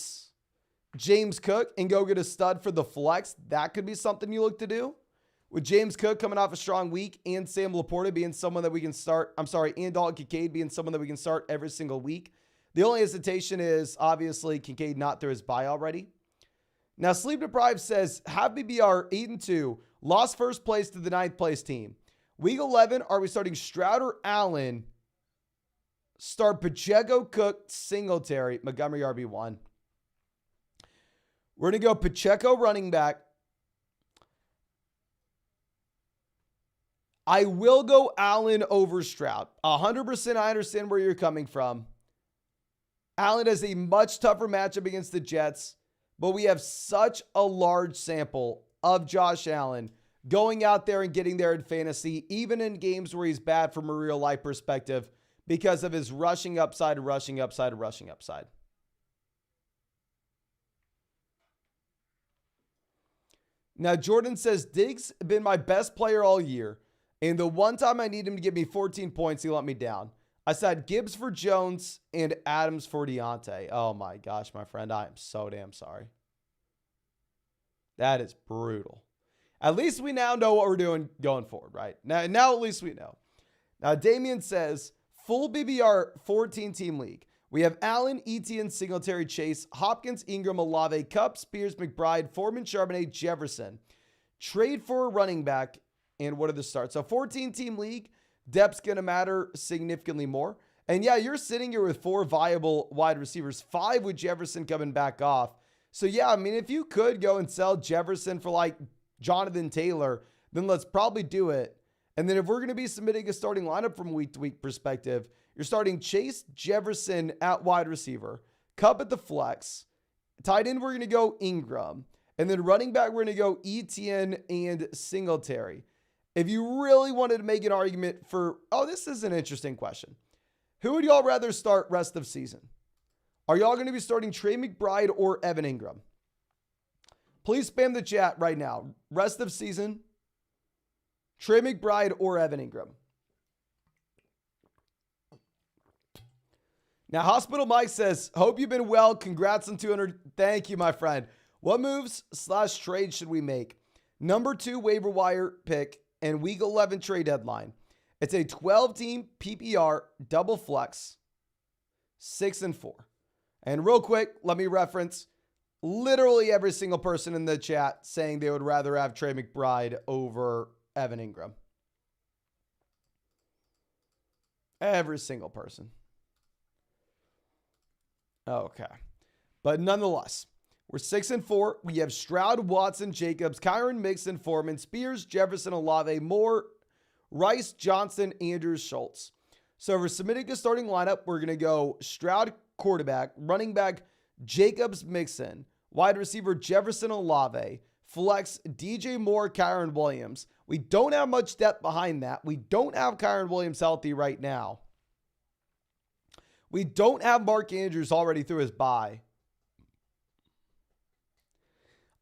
James Cook and go get a stud for the flex, that could be something you look to do. With James Cook coming off a strong week and Sam Laporta being someone that we can start, and Dalton Kincaid being someone that we can start every single week. The only hesitation is obviously Kincaid not through his bye already. Now, Sleep Deprived says, have BBR 8-2, lost first place to the 9th place team. Week 11, are we starting Stroud or Allen? Start Pacheco, Cook, Singletary, Montgomery RB1. We're going to go Pacheco running back. I will go Allen over Stroud. 100% I understand where you're coming from. Allen has a much tougher matchup against the Jets, but we have such a large sample of Josh Allen going out there and getting there in fantasy, even in games where he's bad from a real life perspective, because of his rushing upside. Now, Jordan says, Diggs been my best player all year, and the one time I need him to give me 14 points, he let me down. I said Gibbs for Jones and Adams for Deontay. Oh my gosh, my friend, I am so damn sorry. That is brutal. At least we now know what we're doing going forward, right? Now at least we know. Now, Damian says, full BBR 14-team league. We have Allen, Etienne, Singletary, Chase, Hopkins, Ingram, Olave, Kupp, Spears, McBride, Foreman, Charbonnet, Jefferson. Trade for a running back, and what are the starts? So 14-team league, depth's going to matter significantly more. And yeah, you're sitting here with 4 viable wide receivers, 5 with Jefferson coming back off. So yeah, I mean, if you could go and sell Jefferson for like Jonathan Taylor, then let's probably do it. And then if we're going to be submitting a starting lineup from week to week perspective, you're starting Chase, Jefferson at wide receiver, Kupp at the flex, tight end, we're going to go Ingram, and then running back, we're going to go Etienne and Singletary. If you really wanted to make an argument for, this is an interesting question. Who would y'all rather start rest of season? Are y'all going to be starting Trey McBride or Evan Ingram? Please spam the chat right now. Rest of season, Trey McBride or Evan Ingram. Now, Hospital Mike says, hope you've been well. Congrats on 200. Thank you, my friend. What moves / trade should we make? Number 2 waiver wire pick and week 11 trade deadline. It's a 12-team PPR double flex, 6-4. And real quick, let me reference literally every single person in the chat saying they would rather have Trey McBride over Evan Ingram. Every single person. Okay. But nonetheless, we're 6-4. We have Stroud, Watson, Jacobs, Kyron, Mixon, Foreman, Spears, Jefferson, Olave, Moore, Rice, Johnson, Andrews, Schultz. So if we're submitting a starting lineup, we're going to go Stroud, quarterback, running back, Jacobs, Mixon, wide receiver, Jefferson, Olave, flex, DJ Moore, Kyron Williams. We don't have much depth behind that. We don't have Kyron Williams healthy right now. We don't have Mark Andrews already through his bye.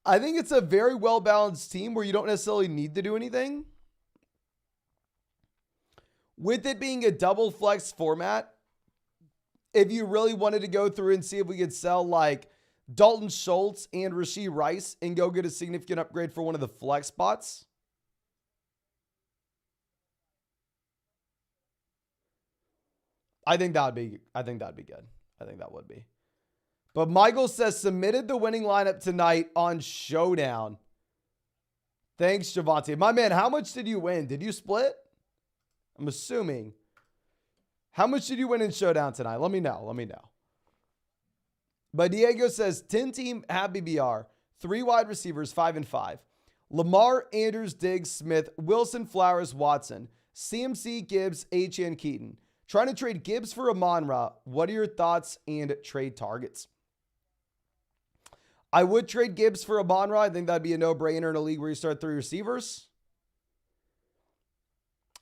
I think it's a very well-balanced team where you don't necessarily need to do anything. With it being a double flex format, if you really wanted to go through and see if we could sell like Dalton Schultz and Rashee Rice and go get a significant upgrade for one of the flex spots, I think that'd be good. I think that would be. But Michael says submitted the winning lineup tonight on Showdown. Thanks, Javonte. My man, how much did you win? Did you split? I'm assuming. How much did you win in Showdown tonight? Let me know. But Diego says 10-team happy BR. 3 wide receivers, 5-5. Lamar, Andrews, Diggs, Smith, Wilson, Flowers, Watson, CMC, Gibbs, H.N. Keaton. Trying to trade Gibbs for Amon-Ra. What are your thoughts and trade targets? I would trade Gibbs for Amon-Ra. I think that'd be a no-brainer in a league where you start 3 receivers.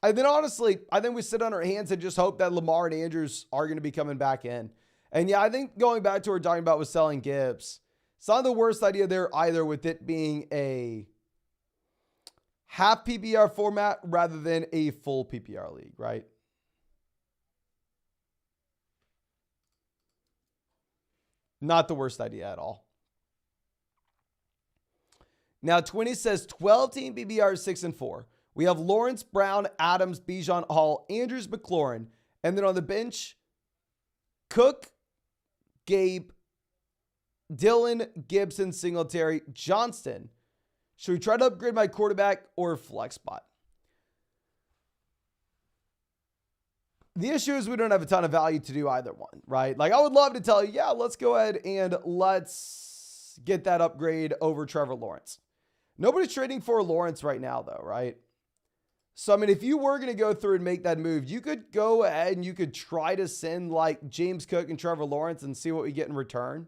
And then honestly, I think we sit on our hands and just hope that Lamar and Andrews are going to be coming back in. And yeah, I think going back to what we're talking about with selling Gibbs, it's not the worst idea there either with it being a half PPR format rather than a full PPR league, right? Not the worst idea at all. Now, 20 says 12-team PPR 6-4. We have Lawrence, Brown, Adams, Bijan, Hall, Andrews, McLaurin. And then on the bench, Cook, Gabe, Dillon, Gibson, Singletary, Johnston. Should we try to upgrade my quarterback or flex spot? The issue is we don't have a ton of value to do either one, right? Like I would love to tell you, yeah, let's go ahead and let's get that upgrade over Trevor Lawrence. Nobody's trading for Lawrence right now though, right? So, I mean, if you were going to go through and make that move, you could go ahead and you could try to send like James Cook and Trevor Lawrence and see what we get in return.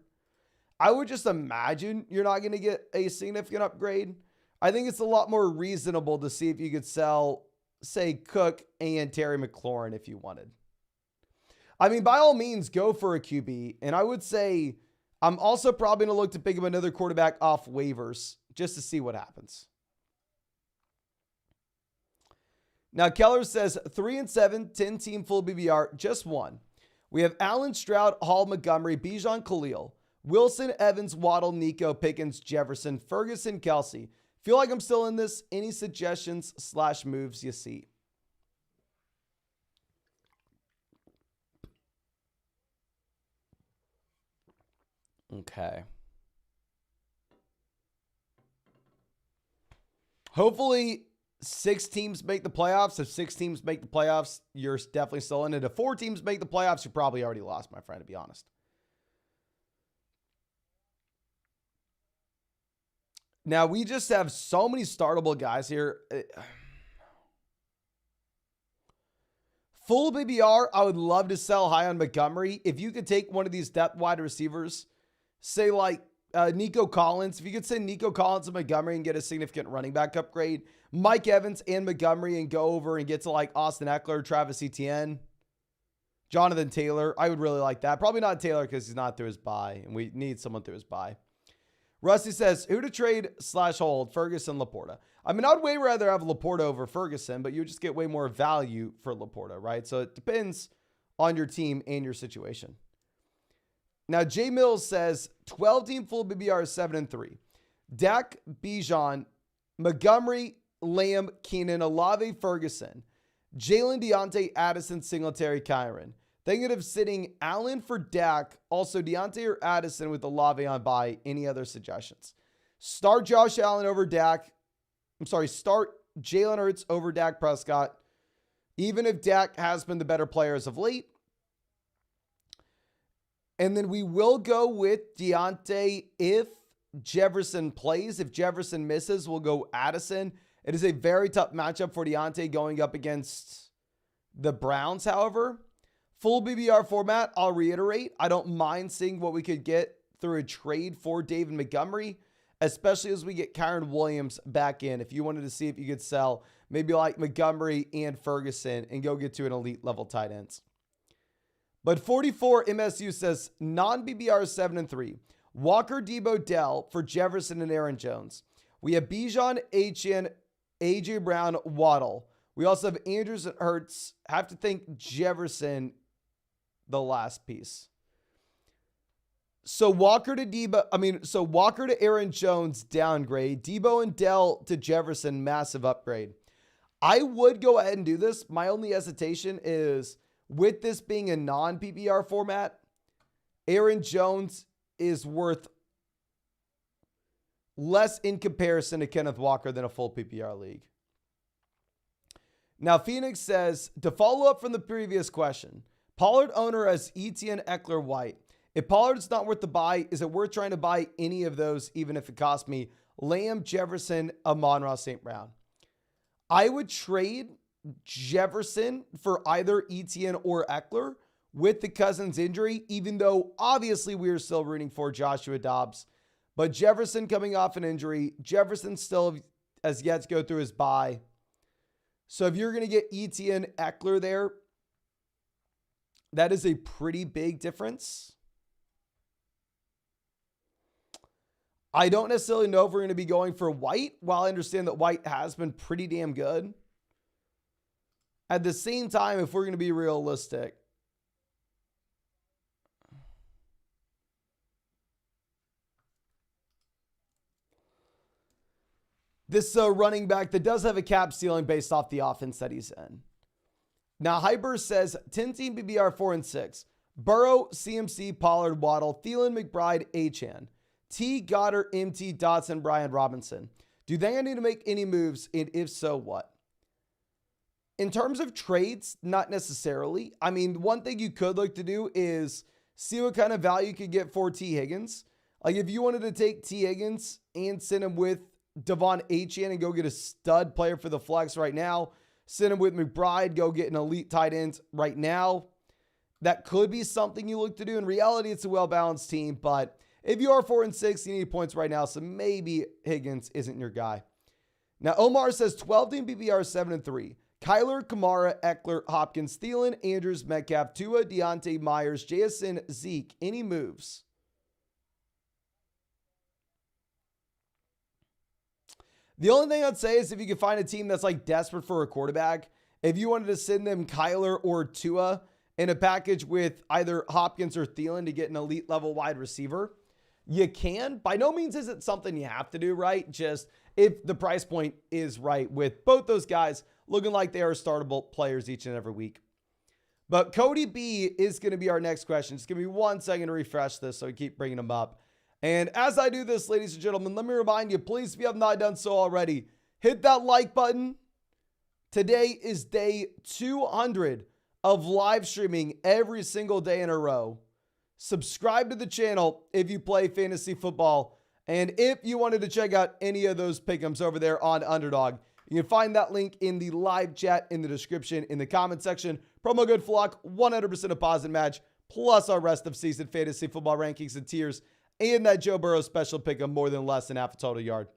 I would just imagine you're not going to get a significant upgrade. I think it's a lot more reasonable to see if you could sell, say, Cook and Terry McLaurin if you wanted. I mean, by all means, go for a QB. And I would say I'm also probably going to look to pick up another quarterback off waivers just to see what happens. Now, Keller says 3-7, 10-team full BBR, just one. We have Allen, Stroud, Hall, Montgomery, Bijan, Khalil, Wilson, Evans, Waddle, Nico, Pickens, Jefferson, Ferguson, Kelsey. Feel like I'm still in this. Any suggestions / moves you see? Okay. Hopefully 6 teams make the playoffs. If 6 teams make the playoffs, you're definitely still in it. If 4 teams make the playoffs, you're probably already lost, my friend, to be honest. Now, we just have so many startable guys here. Full BBR, I would love to sell high on Montgomery. If you could take one of these depth wide receivers, say like Nico Collins, if you could send Nico Collins to Montgomery and get a significant running back upgrade, Mike Evans and Montgomery and go over and get to like Austin Eckler, Travis Etienne, Jonathan Taylor. I would really like that. Probably not Taylor because he's not through his bye and we need someone through his bye. Rusty says, who to trade / hold, Ferguson, Laporta. I mean, I'd way rather have Laporta over Ferguson, but you just get way more value for Laporta, right? So it depends on your team and your situation. Now, Jay Mills says 12-team full BBR 7-3. Dak, Bijan, Montgomery, Lamb, Keenan, Olave, Ferguson, Jalen, Deontay, Addison, Singletary, Kyron. Thinking of sitting Allen for Dak. Also, Deontay or Addison with the Olave on bye. Any other suggestions? Start Josh Allen over Dak. Start Jalen Hurts over Dak Prescott. Even if Dak has been the better player as of late. And then we will go with Deontay if Jefferson plays. If Jefferson misses, we'll go Addison. It is a very tough matchup for Deontay going up against the Browns, however. Full BBR format, I'll reiterate. I don't mind seeing what we could get through a trade for David Montgomery, especially as we get Kyron Williams back in. If you wanted to see if you could sell maybe like Montgomery and Ferguson and go get to an elite level tight ends. But 44 MSU says non-BBR 7-3. Walker, Debo, Dell for Jefferson and Aaron Jones. We have Bijan, Achane, AJ Brown, Waddle. We also have Andrews and Hurts. Have to think Jefferson, the last piece. So Walker to Aaron Jones, downgrade. Debo and Dell to Jefferson, massive upgrade. I would go ahead and do this. My only hesitation is with this being a non-PPR format, Aaron Jones is worth less in comparison to Kenneth Walker than a full PPR league. Now, Phoenix says, to follow up from the previous question, Pollard owner as Etienne, Eckler, White. If Pollard's not worth the buy, is it worth trying to buy any of those, even if it costs me Lamb, Jefferson, Amon-Ra, St. Brown? I would trade Jefferson for either Etienne or Eckler with the Cousins injury, even though obviously we are still rooting for Joshua Dobbs. But Jefferson coming off an injury, Jefferson still has yet to go through his bye. So if you're going to get Etienne, Eckler there, that is a pretty big difference. I don't necessarily know if we're going to be going for White, while I understand that White has been pretty damn good. At the same time, if we're going to be realistic, this running back that does have a cap ceiling based off the offense that he's in. Now, Hyper says 10-team BBR 4 and 6. Burrow, CMC, Pollard, Waddle, Thielen, McBride, Achane. T, Goddard, MT, Dotson, Brian Robinson. Do you think I need to make any moves? And if so, what? In terms of trades, not necessarily. I mean, one thing you could look to do is see what kind of value you could get for T. Higgins. Like if you wanted to take T. Higgins and send him with Devon Achane and go get a stud player for the flex right now, send him with McBride, go get an elite tight end right now. That could be something you look to do. In reality, it's a well-balanced team, but if you are 4 and 6, you need points right now, so maybe Higgins isn't your guy. Now, Omar says 12-team BBR 7 and 3. Kyler, Kamara, Eckler, Hopkins, Thielen, Andrews, Metcalf, Tua, Deontay, Myers, JSN, Zeke. Any moves? The only thing I'd say is if you can find a team that's like desperate for a quarterback, if you wanted to send them Kyler or Tua in a package with either Hopkins or Thielen to get an elite level wide receiver, you can. By no means is it something you have to do, right? Just if the price point is right with both those guys looking like they are startable players each and every week. But Cody B is going to be our next question. Just give me 1 second to refresh this so we keep bringing them up. And as I do this, ladies and gentlemen, let me remind you, please, if you have not done so already, hit that like button. Today is day 200 of live streaming every single day in a row. Subscribe to the channel if you play fantasy football. And if you wanted to check out any of those pick'ems over there on Underdog, you can find that link in the live chat in the description in the comment section. Promo code FLOCK, 100% deposit match, plus our rest of season fantasy football rankings and tiers, and that Joe Burrow special pick'em more than less than half a total yard.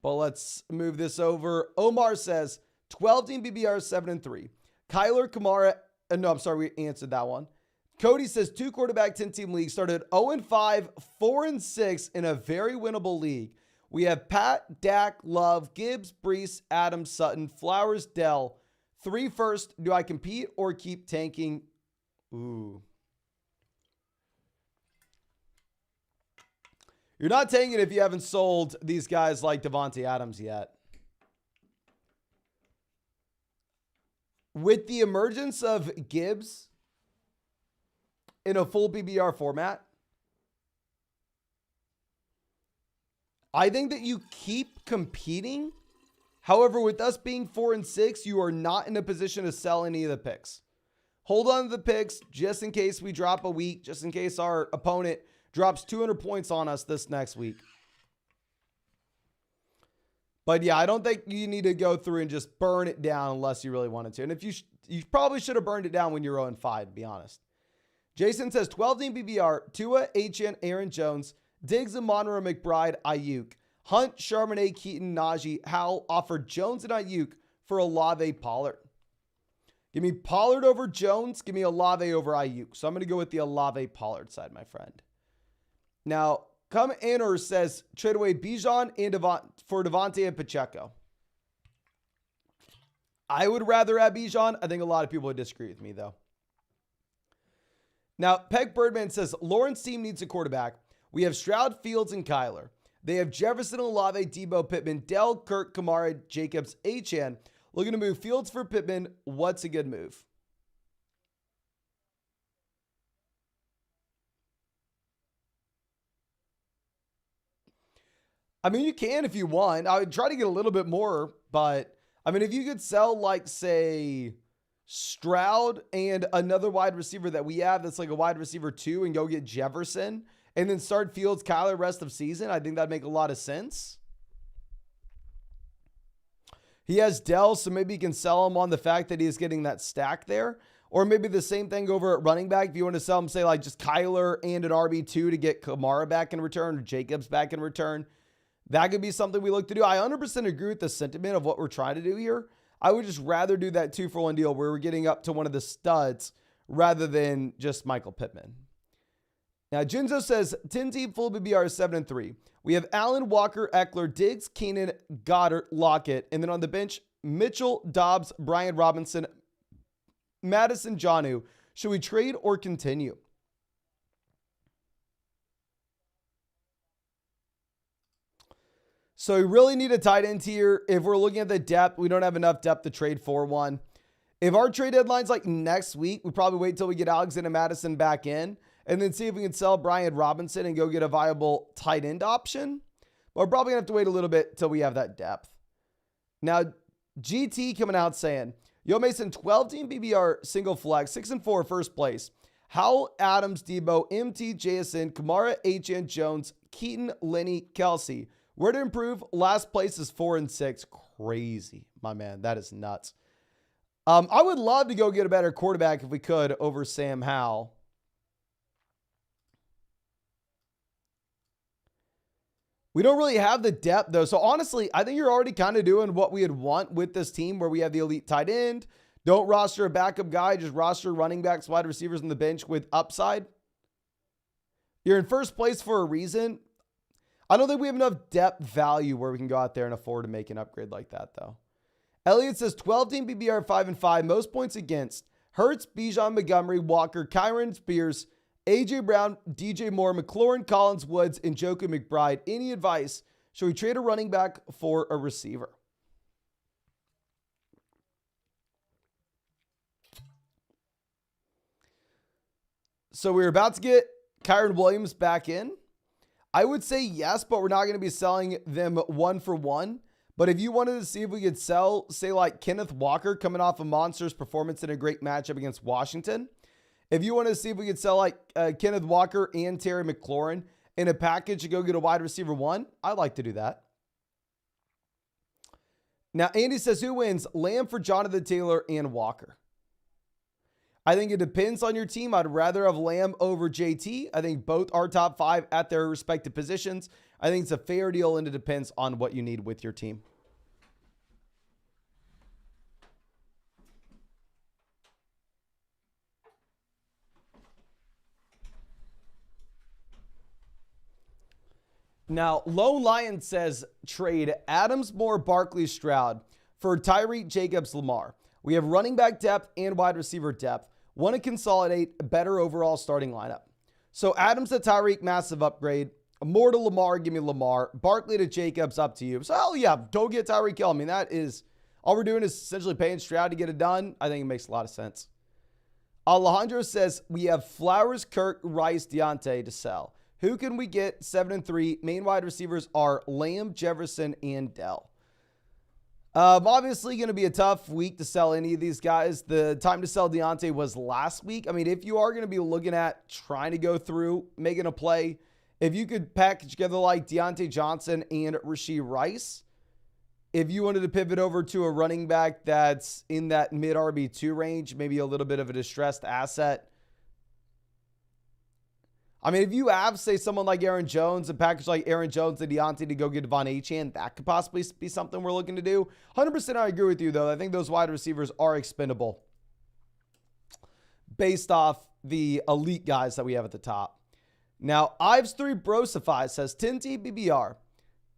But let's move this over. Omar says 12-team BBR 7 and 3. Kyler, Kamara, we answered that one. Cody says 2 quarterback 10-team league started 0-5, 4-6 in a very winnable league. We have Pat, Dak, Love, Gibbs, Brees, Adams, Sutton, Flowers, Dell. 3 first. Do I compete or keep tanking? Ooh. You're not tanking if you haven't sold these guys like Davante Adams yet. with the emergence of Gibbs in a full PPR format, I think that you keep competing. However, with us being 4-6, you are not in a position to sell any of the picks. Hold on to the picks just in case we drop a week, just in case our opponent drops 200 points on us this next week. But yeah, I don't think you need to go through and just burn it down unless you really wanted to. And if you probably should have burned it down when you're 0-5, to be honest. Jason says 12-team PPR, Tua, Achane, Aaron Jones, Diggs, Monroe, McBride, Ayuk, Hunt, Charbonnet, Keaton, Najee, Howell offered Jones and Ayuk for Olave, Pollard. Give me Pollard over Jones. Give me Olave over Ayuk. So I'm going to go with the Olave Pollard side, my friend. Now, Come Inner says trade away Bijan and for Devontae and Pacheco. I would rather have Bijan. I think a lot of people would disagree with me, though. Now, Peg Birdman says Lawrence team needs a quarterback. We have Stroud, Fields, and Kyler. They have Jefferson, Olave, Debo, Pittman, Dell, Kirk, Kamara, Jacobs, Achane. Looking to move Fields for Pittman. What's a good move? I mean, you can if you want. I would try to get a little bit more, but I mean, if you could sell like, say, Stroud and another wide receiver that we have that's like a wide receiver 2 and go get Jefferson and then start Fields, Kyler rest of season, I think that'd make a lot of sense. He has Dell, so maybe you can sell him on the fact that he's getting that stack there. Or maybe the same thing over at running back. If you want to sell him, say, like just Kyler and an RB2 to get Kamara back in return or Jacobs back in return, that could be something we look to do. I 100% agree with the sentiment of what we're trying to do here. I would just rather do that 2-for-1 deal where we're getting up to one of the studs rather than just Michael Pittman. Now, Jinzo says 10-team full BBR is 7-3. We have Allen, Walker, Eckler, Diggs, Keenan, Goddard, Lockett. And then on the bench, Mitchell, Dobbs, Brian Robinson, Madison, Jonnu. Should we trade or continue? So we really need a tight end here. If we're looking at the depth, we don't have enough depth to trade for one. If our trade deadline's like next week, we probably wait till we get Alexander Madison back in and then see if we can sell Brian Robinson and go get a viable tight end option. But we're probably going to have to wait a little bit till we have that depth. Now, GT coming out saying, Yo Mason, 12-team BBR single flex, 6-4 first place. Howell, Adams, Debo, MT, JSN, Kamara, Achane, Jones, Keaton, Lenny, Kelsey. Where to improve? Last place is 4-6. Crazy, my man. That is nuts. I would love to go get a better quarterback if we could over Sam Howell. We don't really have the depth, though. So, honestly, I think you're already kind of doing what we would want with this team where we have the elite tight end. Don't roster a backup guy. Just roster running backs, wide receivers on the bench with upside. You're in first place for a reason. I don't think we have enough depth value where we can go out there and afford to make an upgrade like that, though. Elliot says 12-team BBR 5-5, most points against. Hurts, Bijan, Montgomery, Walker, Kyron, Spears, A.J. Brown, DJ Moore, McLaurin, Collins, Woods, and Njoku McBride. Any advice? Should we trade a running back for a receiver? So we're about to get Kyron Williams back in. I would say yes, but we're not going to be selling them 1-for-1. But if you wanted to see if we could sell, say, like Kenneth Walker coming off a monster's performance in a great matchup against Washington. If you want to see if we could sell like Kenneth Walker and Terry McLaurin in a package to go get a wide receiver 1, I'd like to do that. Now, Andy says, who wins? Lamb for Jonathan Taylor and Walker. I think it depends on your team. I'd rather have Lamb over JT. I think both are top 5 at their respective positions. I think it's a fair deal, and it depends on what you need with your team. Now, Lone Lion says trade Adams, Moore, Barkley, Stroud for Tyreek, Jacobs, Lamar. We have running back depth and wide receiver depth. Want to consolidate a better overall starting lineup. So Adams to Tyreek, massive upgrade. Moore to Lamar, give me Lamar. Barkley to Jacobs, up to you. So, hell yeah, go get Tyreek Hill. I mean, that is all we're doing is essentially paying Stroud to get it done. I think it makes a lot of sense. Alejandro says, we have Flowers, Kirk, Rice, Deontay to sell. Who can we get? 7-3. Main wide receivers are Lamb, Jefferson, and Dell. Obviously going to be a tough week to sell any of these guys. The time to sell Deontay was last week. I mean, if you are going to be looking at trying to go through, making a play, if you could package together like Deontay Johnson and Rashee Rice, if you wanted to pivot over to a running back that's in that mid RB2 range, maybe a little bit of a distressed asset. I mean, if you have, say, someone like Aaron Jones, a package like Aaron Jones and Deontay to go get Devon Achane, that could possibly be something we're looking to do. 100% I agree with you, though. I think those wide receivers are expendable based off the elite guys that we have at the top. Now, Ives3 Brosify says 10 TBBR,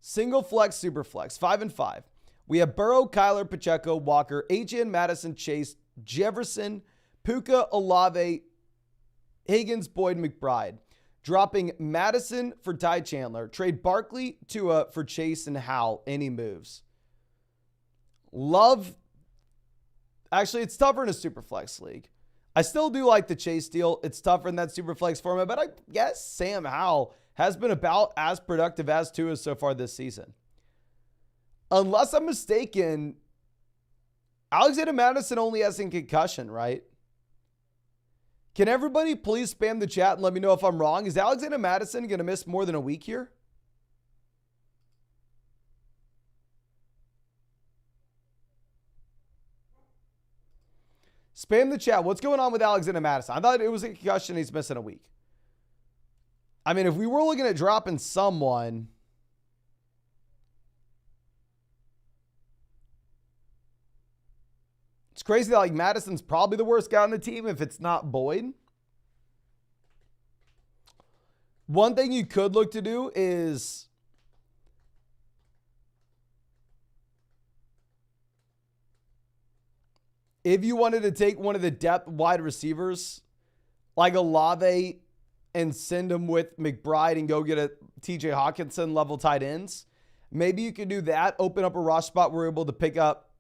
single flex, super flex, 5-5. We have Burrow, Kyler, Pacheco, Walker, AJ, Madison, Chase, Jefferson, Puka, Olave, Higgins, Boyd, McBride. Dropping Madison for Ty Chandler. Trade Barkley for Chase and Howell. Any moves? Love. Actually, it's tougher in a super flex league. I still do like the Chase deal. It's tougher in that super flex format, but I guess Sam Howell has been about as productive as Tua so far this season. Unless I'm mistaken, Alexander Madison only has a concussion, right? Can everybody please spam the chat and let me know if I'm wrong? Is Alexander Madison going to miss more than a week here? Spam the chat. What's going on with Alexander Madison? I thought it was a concussion. He's missing a week. I mean, if we were looking at dropping someone, it's crazy that like Madison's probably the worst guy on the team if it's not Boyd. One thing you could look to do is if you wanted to take one of the depth wide receivers like Olave and send him with McBride and go get a TJ Hawkinson level tight ends, maybe you could do that. Open up a rush spot where we're able to pick up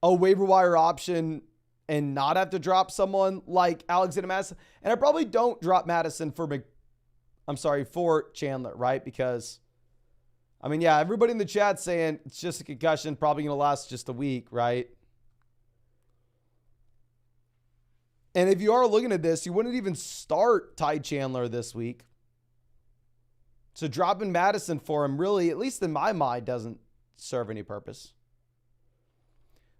a waiver wire option and not have to drop someone like Alexander Madison. And I probably don't drop Madison for Chandler, right? Because, I mean, yeah, everybody in the chat saying it's just a concussion, probably going to last just a week, right? And if you are looking at this, you wouldn't even start Ty Chandler this week. So dropping Madison for him really, at least in my mind, doesn't serve any purpose.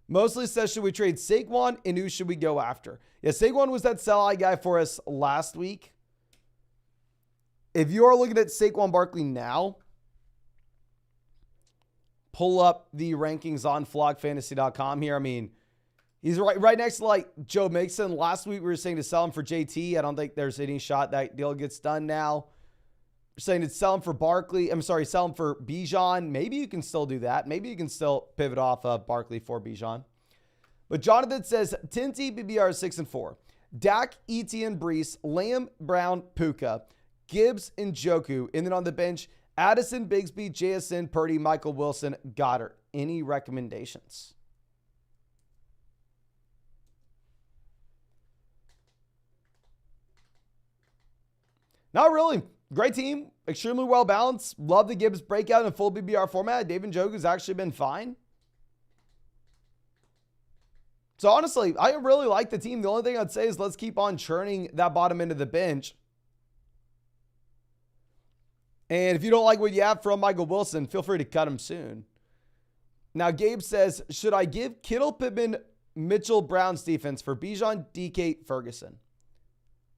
Mostly says, should we trade Saquon and who should we go after? Yeah, Saquon was that sell-high guy for us last week. If you are looking at Saquon Barkley now, pull up the rankings on flogfantasy.com here. I mean, he's right next to like Joe Mixon. Last week we were saying to sell him for JT. I don't think there's any shot that deal gets done now. We're saying to sell him for Barkley. Sell him for Bijan. Maybe you can still do that. Maybe you can still pivot off of Barkley for Bijan. But Jonathan says 10 TBBR 6-4. Dak, Etienne, Brees, Lamb, Brown, Puka, Gibbs, and Njoku. And then on the bench, Addison, Bigsby, JSN, Purdy, Michael Wilson, Goddard. Any recommendations? Not really. Great team. Extremely well balanced. Love the Gibbs breakout in a full BBR format. David Njoku's actually been fine. So honestly, I really like the team. The only thing I'd say is let's keep on churning that bottom end of the bench. And if you don't like what you have from Michael Wilson, feel free to cut him soon. Now, Gabe says, should I give Kittle, Pittman, Mitchell, Brown's defense for Bijan, DK, Ferguson?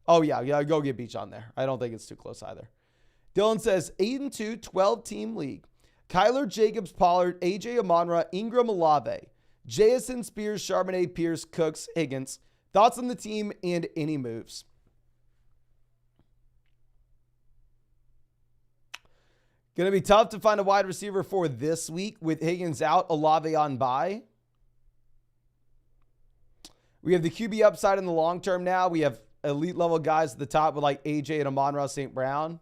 Oh, yeah, go get Bijan there. I don't think it's too close either. Dylan says, 8-2, 12-team league. Kyler, Jacobs, Pollard, AJ, Amonra, Ingram, Olave, Jason, Spears, Charbonnet, Pierce, Cooks, Higgins. Thoughts on the team and any moves? Going to be tough to find a wide receiver for this week with Higgins out, Olave on bye. We have the QB upside in the long term now. We have elite level guys at the top with like AJ and Amon-Ra St. Brown.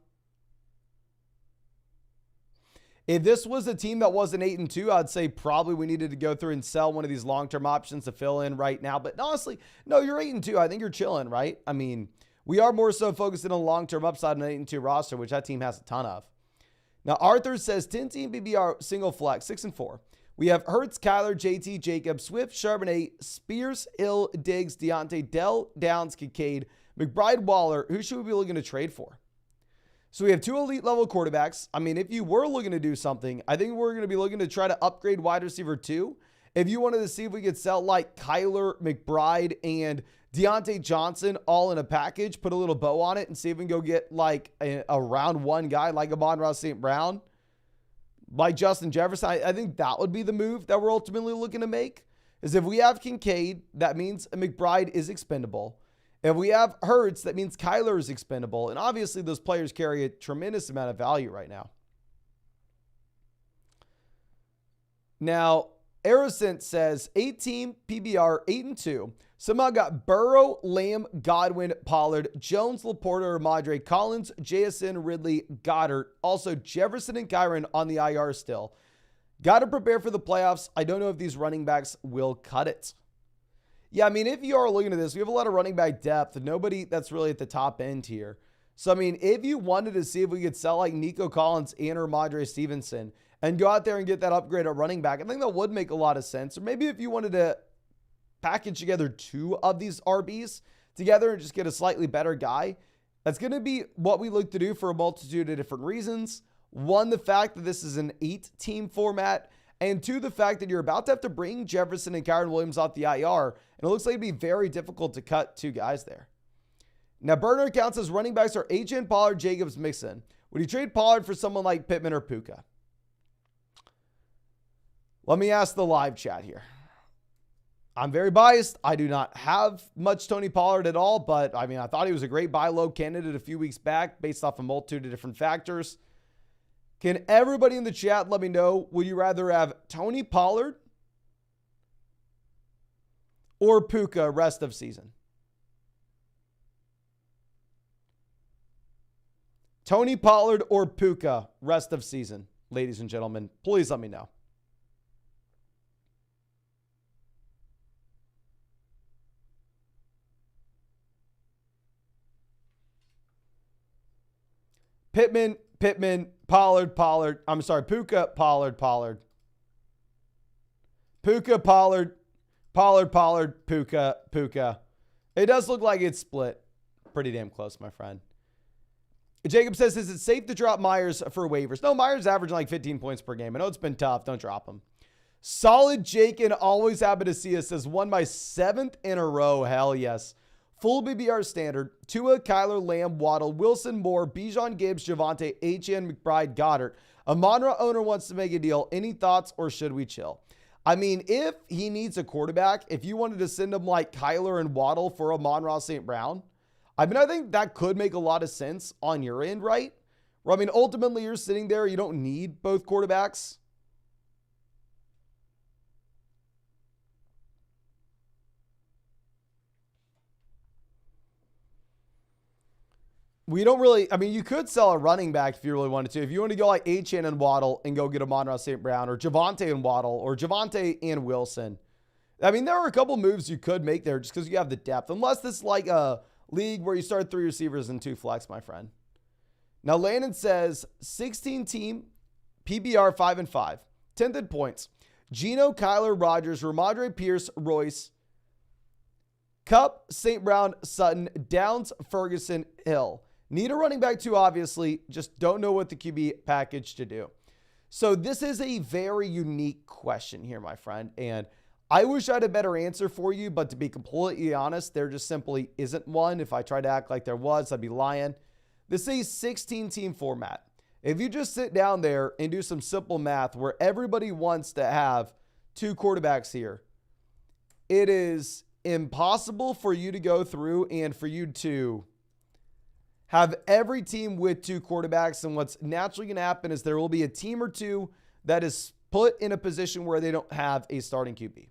If this was a team that wasn't 8-2, I'd say probably we needed to go through and sell one of these long-term options to fill in right now. But honestly, no, you're 8-2. I think you're chilling, right? I mean, we are more so focused on long-term upside on an 8-2 roster, which that team has a ton of. Now, Arthur says 10-team BBR single flex, 6-4. We have Hurts, Kyler, JT, Jacob, Swift, Charbonnet, Spears, Hill, Diggs, Deontay, Dell, Downs, Kincaid, McBride, Waller. Who should we be looking to trade for? So we have 2 elite level quarterbacks. I mean, if you were looking to do something, I think we're going to be looking to try to upgrade wide receiver 2. If you wanted to see if we could sell like Kyler, McBride, and Deontay Johnson all in a package, put a little bow on it, and see if we can go get like a round 1 guy like Amon-Ra St. Brown, like Justin Jefferson. I think that would be the move that we're ultimately looking to make. Is if we have Kincaid, that means McBride is expendable. If we have Hurts, that means Kyler is expendable. And obviously, those players carry a tremendous amount of value right now. Now, Aerosint says 8-team PBR 8-2. Somehow got Burrow, Lamb, Godwin, Pollard, Jones, Laporta, Madre, Collins, JSN, Ridley, Goddard. Also, Jefferson and Kyron on the IR still. Got to prepare for the playoffs. I don't know if these running backs will cut it. Yeah, I mean, if you are looking at this, we have a lot of running back depth. Nobody that's really at the top end here. So, I mean, if you wanted to see if we could sell like Nico Collins and or Madre Stevenson and go out there and get that upgrade at running back, I think that would make a lot of sense. Or maybe if you wanted to package together 2 of these RBs together and just get a slightly better guy, that's going to be what we look to do for a multitude of different reasons. 1, the fact that this is an 8-team format. And 2, the fact that you're about to have to bring Jefferson and Kyron Williams off the IR. And it looks like it'd be very difficult to cut 2 guys there. Now, burner accounts as running backs are Etienne, Pollard, Jacobs, Mixon. Would you trade Pollard for someone like Pittman or Puka? Let me ask the live chat here. I'm very biased. I do not have much Tony Pollard at all. But, I mean, I thought he was a great buy low candidate a few weeks back based off a multitude of different factors. Can everybody in the chat let me know, would you rather have Tony Pollard or Puka rest of season? Tony Pollard or Puka rest of season, ladies and gentlemen, please let me know. Pittman, Pollard. I'm sorry, Puka, Pollard. Puka, Pollard, Puka. It does look like it's split. Pretty damn close, my friend. Jacob says, is it safe to drop Myers for waivers? No, Myers averaging like 15 points per game. I know it's been tough. Don't drop him. Solid Jake and always happy to see us says, won my 7th in a row. Hell yes. Full BBR standard. Tua, Kyler, Lamb, Waddle, Wilson, Moore, Bijan, Gibbs, Javonte, Etienne, McBride, Goddard. Amon-Ra owner wants to make a deal. Any thoughts or should we chill? I mean, if he needs a quarterback, if you wanted to send him like Kyler and Waddle for Amon-Ra St. Brown, I mean, I think that could make a lot of sense on your end, right? Where, I mean, ultimately you're sitting there. You don't need both quarterbacks. We don't really, I mean, you could sell a running back if you really wanted to. If you want to go like Etienne and Waddle and go get Amon-Ra St. Brown, or Javonte and Waddle, or Javonte and Wilson. I mean, there are a couple moves you could make there just because you have the depth. Unless this is like a league where you start 3 receivers and 2 flex, my friend. Now, Landon says 16-team PBR 5-5. 10th in points. Geno, Kyler, Rodgers, Ramadre, Pierce, Royce, Kupp, St. Brown, Sutton, Downs, Ferguson, Hill. Need a running back too, obviously. Just don't know what the QB package to do. So this is a very unique question here, my friend. And I wish I had a better answer for you, but to be completely honest, there just simply isn't one. If I tried to act like there was, I'd be lying. This is a 16-team format. If you just sit down there and do some simple math where everybody wants to have 2 quarterbacks here, it is impossible for you to go through and for you to have every team with 2 quarterbacks. And what's naturally going to happen is there will be a team or 2 that is put in a position where they don't have a starting QB.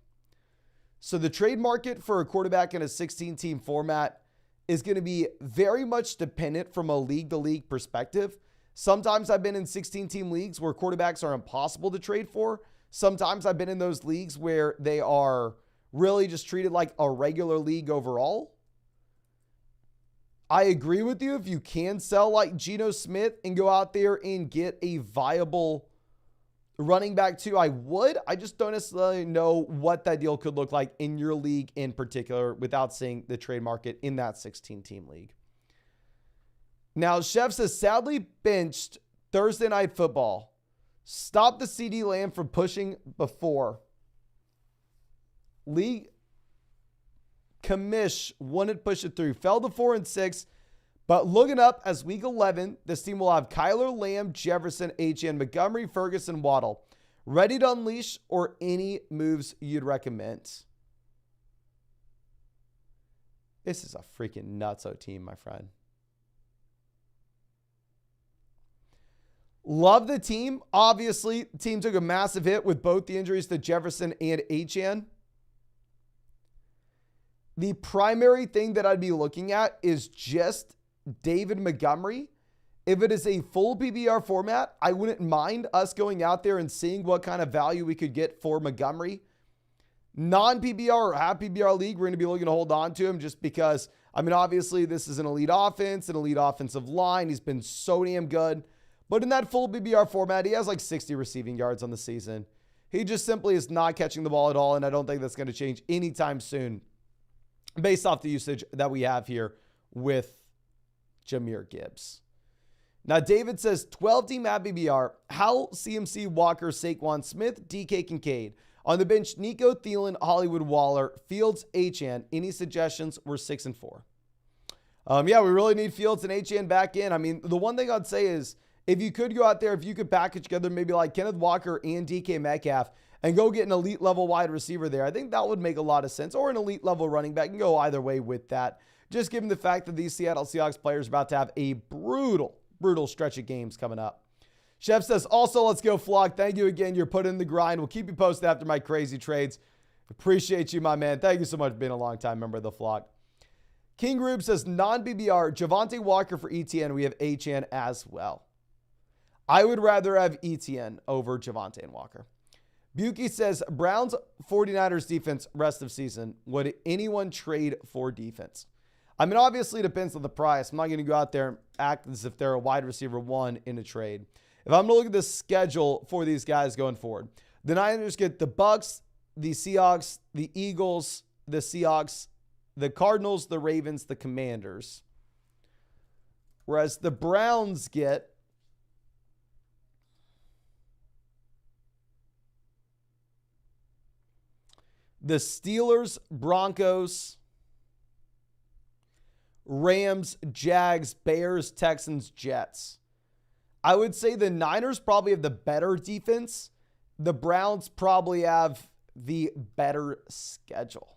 So the trade market for a quarterback in a 16-team format is going to be very much dependent from a league-to-league perspective. Sometimes I've been in 16-team leagues where quarterbacks are impossible to trade for. Sometimes I've been in those leagues where they are really just treated like a regular league overall. I agree with you. If you can sell like Geno Smith and go out there and get a viable running back too, I would. I just don't necessarily know what that deal could look like in your league in particular without seeing the trade market in that 16-team league. Now, Chef says, sadly benched Thursday Night Football. Stop the CD Lamb from pushing before. League commish wouldn't push it through. Fell to 4-6, but looking up as week 11, this team will have Kyler, Lamb, Jefferson, Etienne, Montgomery, Ferguson, Waddle. Ready to unleash or any moves you'd recommend? This is a freaking nutso team, my friend. Love the team. Obviously, the team took a massive hit with both the injuries to Jefferson and Etienne. The primary thing that I'd be looking at is just David Montgomery. If it is a full PPR format, I wouldn't mind us going out there and seeing what kind of value we could get for Montgomery. Non-PPR or half PPR league, we're going to be looking to hold on to him just because, I mean, obviously this is an elite offense, an elite offensive line. He's been so damn good. But in that full PPR format, he has like 60 receiving yards on the season. He just simply is not catching the ball at all, and I don't think that's going to change anytime soon based off the usage that we have here with Jahmyr Gibbs. Now, David says 12-team at PPR, Howell, CMC, Walker, Saquon, Smith, DK, Kincaid. On the bench, Nico, Thielen, Hollywood, Waller, Fields, Achane. Any suggestions? We're 6-4. Yeah, we really need Fields and Achane back in. I mean, the one thing I'd say is if you could go out there, if you could package together maybe like Kenneth Walker and DK Metcalf and go get an elite level wide receiver there, I think that would make a lot of sense. Or an elite level running back. You can go either way with that. Just given the fact that these Seattle Seahawks players are about to have a brutal stretch of games coming up. Chef says, also, let's go Flock. Thank you again. You're putting in the grind. We'll keep you posted after my crazy trades. Appreciate you, my man. Thank you so much for being a long-time member of the Flock. King Rube says, non-BBR, Javonte Walker for ETN. We have Achane as well. I would rather have ETN over Javonte and Walker. Buki says, Browns 49ers defense rest of season. Would anyone trade for defense? I mean, obviously it depends on the price. I'm not going to go out there and act as if they're a wide receiver one in a trade. If I'm going to look at the schedule for these guys going forward, the Niners get the Bucks, the Seahawks, the Eagles, the Seahawks, the Cardinals, the Ravens, the Commanders. Whereas the Browns get the Steelers, Broncos, Rams, Jags, Bears, Texans, Jets. I would say the Niners probably have the better defense. The Browns probably have the better schedule.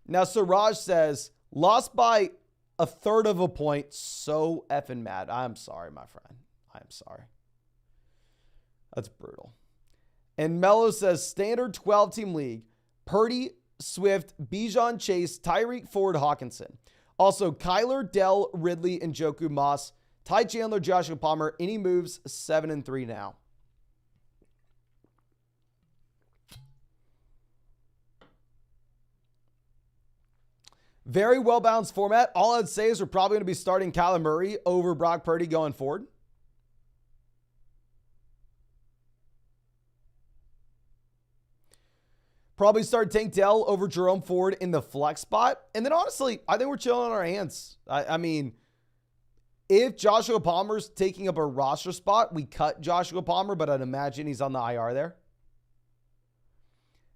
Now, Siraj says, lost by a third of a point. So effing mad. I'm sorry, my friend. I'm sorry. That's brutal. And Mello says, standard 12-team league. Purdy, Swift, Bijan, Chase, Tyreek, Ford, Hawkinson. Also, Kyler, Dell, Ridley, and Njoku, Moss. Ty Chandler, Joshua Palmer. Any moves? 7-3 now. Very well-balanced format. All I'd say is we're probably going to be starting Kyler Murray over Brock Purdy going forward. Probably start Tank Dell over Jerome Ford in the flex spot. And then honestly, I think we're chilling on our hands. I mean, if Joshua Palmer's taking up a roster spot, we cut Joshua Palmer, but I'd imagine he's on the IR there.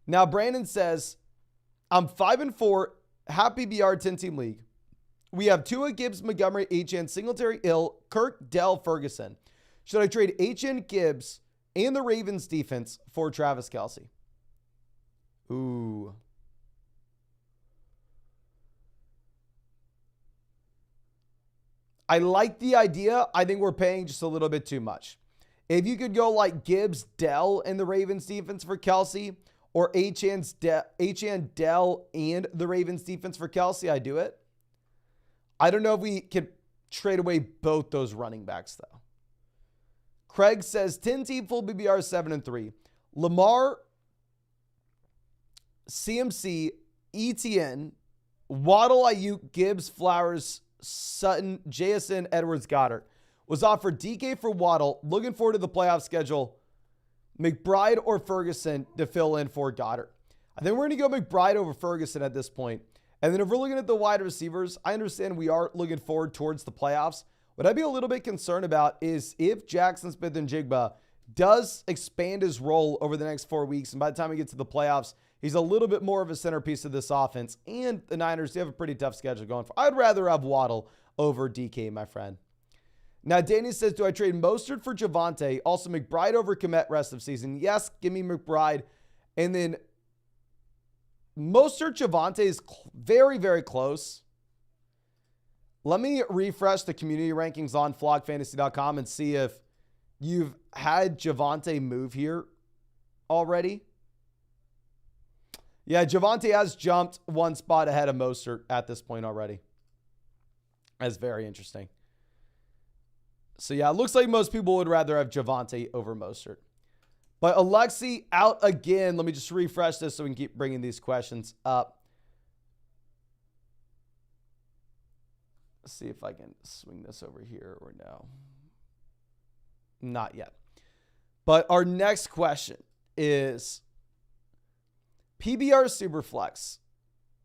Now, Brandon says, I'm 5-4, happy BR 10-team league. We have Tua, Gibbs, Montgomery, Achane, Singletary, Hill, Kirk, Dell, Ferguson. Should I trade Achane, Gibbs, and the Ravens defense for Travis Kelce? Ooh. I like the idea. I think we're paying just a little bit too much. If you could go like Gibbs, Dell, and the Ravens defense for Kelce, or Achane, Dell, and the Ravens defense for Kelce, I do it. I don't know if we can trade away both those running backs, though. Craig says 10-team full BBR 7-3. Lamar, CMC, ETN, Waddle, Ayuk, Gibbs, Flowers, Sutton, JSN, Edwards, Goddard. Was offered DK for Waddle. Looking forward to the playoff schedule. McBride or Ferguson to fill in for Goddard. I think we're going to go McBride over Ferguson at this point. And then if we're looking at the wide receivers, I understand we are looking forward towards the playoffs. What I'd be a little bit concerned about is if Jackson Smith-Njigba does expand his role over the next 4 weeks, and by the time we get to the playoffs, he's a little bit more of a centerpiece of this offense. And the Niners, they have a pretty tough schedule going for. I'd rather have Waddle over DK, my friend. Now, Danny says, do I trade Mostert for Javonte? Also, McBride over Kmet rest of season. Yes, give me McBride. And then Mostert, Javonte is very, very close. Let me refresh the community rankings on flockfantasy.com and see if you've had Javonte move here already. Yeah, Javonte has jumped one spot ahead of Mostert at this point already. That's very interesting. So, yeah, it looks like most people would rather have Javonte over Mostert. But Alexi out again. Let me just refresh this so we can keep bringing these questions up. Let's see if I can swing this over here or no. Not yet. But our next question is PBR Superflex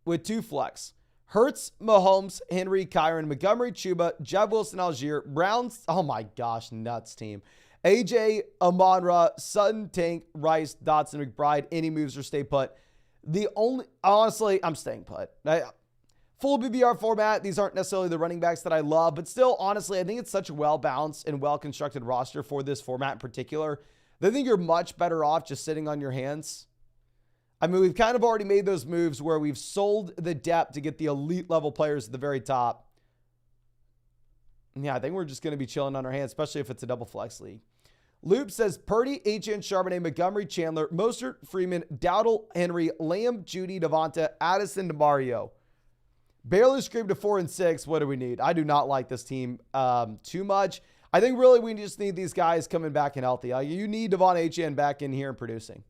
with 2 flex. Hurts, Mahomes, Henry, Kyron, Montgomery, Chuba, Jeb Wilson, Algier, Browns. Oh my gosh, nuts team. AJ, Amon-Ra, Sutton, Tank, Rice, Dotson, McBride. Any moves or stay put? Honestly, I'm staying put. Full BBR format. These aren't necessarily the running backs that I love, but still, honestly, I think it's such a well-balanced and well-constructed roster for this format in particular. I think you're much better off just sitting on your hands. I mean, we've kind of already made those moves where we've sold the depth to get the elite level players at the very top. Yeah, I think we're just going to be chilling on our hands, especially if it's a double flex league. Loop says Purdy, Etienne, Charbonnet, Montgomery, Chandler, Mostert, Freeman, Dowdle, Henry, Lamb, Judy, Devonta, Addison, DeMario. Barely screamed to 4-6. What do we need? I do not like this team too much. I think really we just need these guys coming back and healthy. You need Devon Etienne back in here and producing.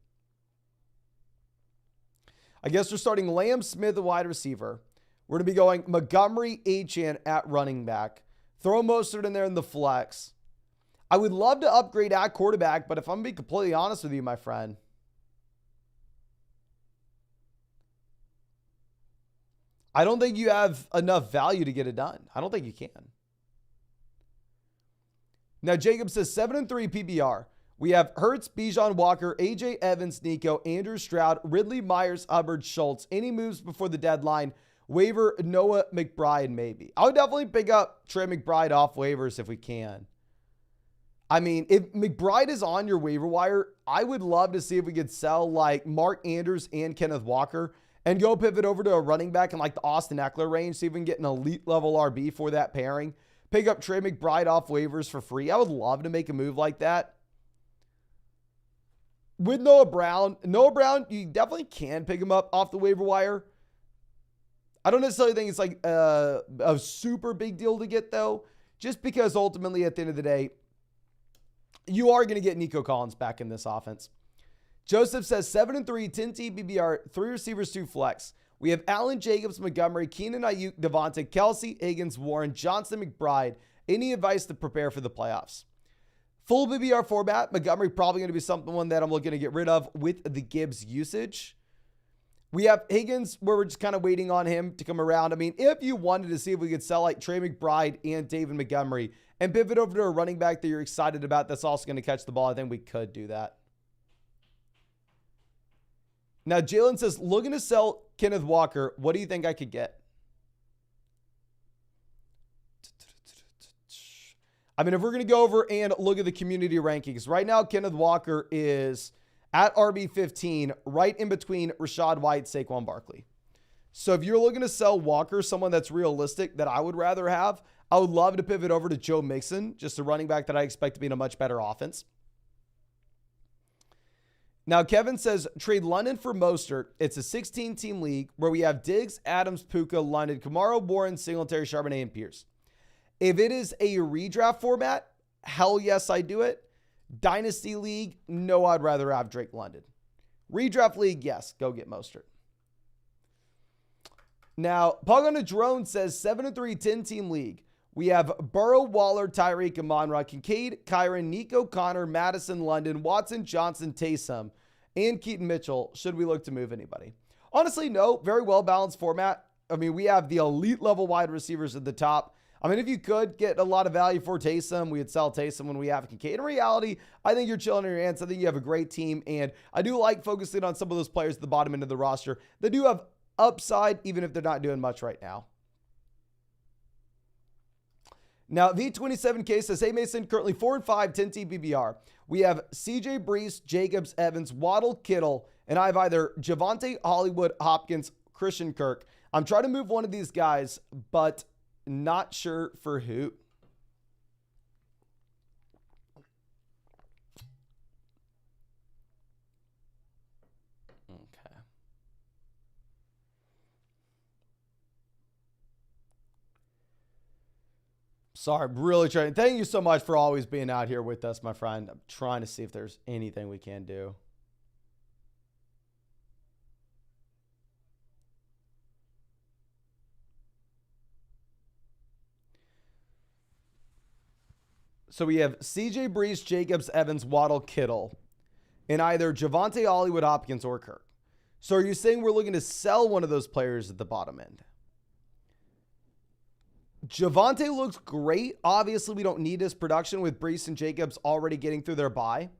I guess we're starting Lamb, Smith, the wide receiver. We're going to be going Montgomery, Etienne at running back. Throw Mostert in there in the flex. I would love to upgrade at quarterback, but if I'm being completely honest with you, my friend, I don't think you have enough value to get it done. I don't think you can. Now, Jacob says 7-3 PBR. We have Hurts, Bijan Walker, AJ Evans, Nico, Andrew Stroud, Ridley, Myers, Hubbard, Schultz. Any moves before the deadline? Waiver, Noah McBride, maybe. I would definitely pick up Trey McBride off waivers if we can. I mean, if McBride is on your waiver wire, I would love to see if we could sell like Mark Andrews and Kenneth Walker and go pivot over to a running back in like the Austin Eckler range, see if we can get an elite level RB for that pairing. Pick up Trey McBride off waivers for free. I would love to make a move like that. With Noah Brown, you definitely can pick him up off the waiver wire. I don't necessarily think it's like a super big deal to get, though, just because ultimately at the end of the day, you are going to get Nico Collins back in this offense. Joseph says 7-3, 10-team BBR, 3 receivers, 2 flex. We have Allen, Jacobs, Montgomery, Keenan, Ayuk, Devonta, Kelsey, Higgins, Warren, Johnson, McBride. Any advice to prepare for the playoffs? Full BBR format, Montgomery probably going to be one that I'm looking to get rid of with the Gibbs usage. We have Higgins, where we're just kind of waiting on him to come around. I mean, if you wanted to see if we could sell like Trey McBride and David Montgomery and pivot over to a running back that you're excited about that's also going to catch the ball, I think we could do that. Now, Jalen says, looking to sell Kenneth Walker. What do you think I could get? I mean, if we're going to go over and look at the community rankings, right now, Kenneth Walker is at RB15, right in between Rachaad White, Saquon Barkley. So if you're looking to sell Walker, someone that's realistic that I would rather have, I would love to pivot over to Joe Mixon, just a running back that I expect to be in a much better offense. Now, Kevin says, trade London for Mostert. It's a 16-team league where we have Diggs, Adams, Puka, London, Kamara, Warren, Singletary, Charbonnet, and Pierce. If it is a redraft format, hell yes, I do it. Dynasty League, no, I'd rather have Drake London. Redraft League, yes, go get Mostert. Now, Pug on a Drone says 7-3 10-team league. We have Burrow, Waller, Tyreek, Amon-Ra, Kincaid, Kyron, Nico, Connor, Madison, London, Watson, Johnson, Taysom, and Keaton Mitchell. Should we look to move anybody? Honestly, no. Very well-balanced format. I mean, we have the elite level wide receivers at the top. I mean, if you could get a lot of value for Taysom, we would sell Taysom when we have Kincaid. In reality, I think you're chilling in your hands. I think you have a great team, and I do like focusing on some of those players at the bottom end of the roster that do have upside, even if they're not doing much right now. Now, V27K says, hey, Mason, currently 4-5, 10-team PPR. We have CJ Brees, Jacobs, Evans, Waddle, Kittle, and I have either Javonte, Hollywood, Hopkins, Christian Kirk. I'm trying to move one of these guys, but not sure for who. Okay. Sorry, I'm really trying. Thank you so much for always being out here with us, my friend. I'm trying to see if there's anything we can do. So we have CJ Brees, Jacobs, Evans, Waddle, Kittle, and either Javonte, Hollywood, Hopkins, or Kirk. So are you saying we're looking to sell one of those players at the bottom end? Javonte looks great. Obviously, we don't need his production with Brees and Jacobs already getting through their bye.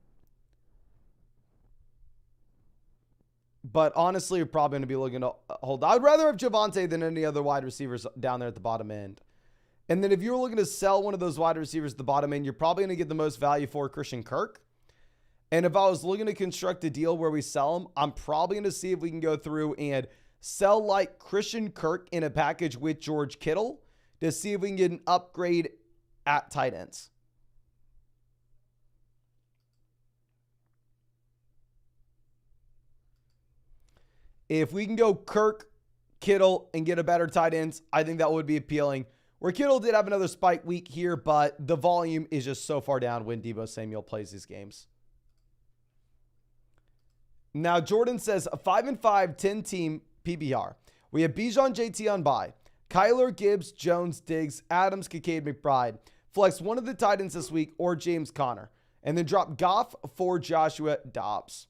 But honestly, we're probably going to be looking to hold. I'd rather have Javonte than any other wide receivers down there at the bottom end. And then if you're looking to sell one of those wide receivers at the bottom end, you're probably going to get the most value for Christian Kirk. And if I was looking to construct a deal where we sell him, I'm probably going to see if we can go through and sell like Christian Kirk in a package with George Kittle to see if we can get an upgrade at tight ends. If we can go Kirk, Kittle, and get a better tight ends, I think that would be appealing. Where Kittle did have another spike week here, but the volume is just so far down when Deebo Samuel plays these games. Now, Jordan says a 5-5, 10-team PPR. We have Bijan JT on bye. Kyler, Gibbs, Jones, Diggs, Adams, Kincaid, McBride. Flex one of the tight ends this week or James Conner. And then drop Goff for Joshua Dobbs.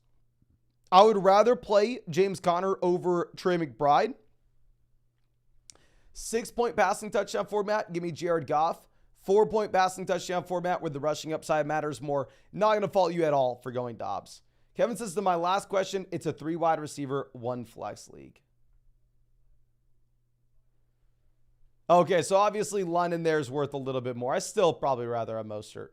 I would rather play James Conner over Trey McBride. 6-point passing touchdown format, give me Jared Goff. 4-point passing touchdown format where the rushing upside matters more. Not going to fault you at all for going Dobbs. Kevin says to my last question, it's a 3 wide receiver, 1 flex league. Okay, so obviously London there is worth a little bit more. I still probably rather have Mostert.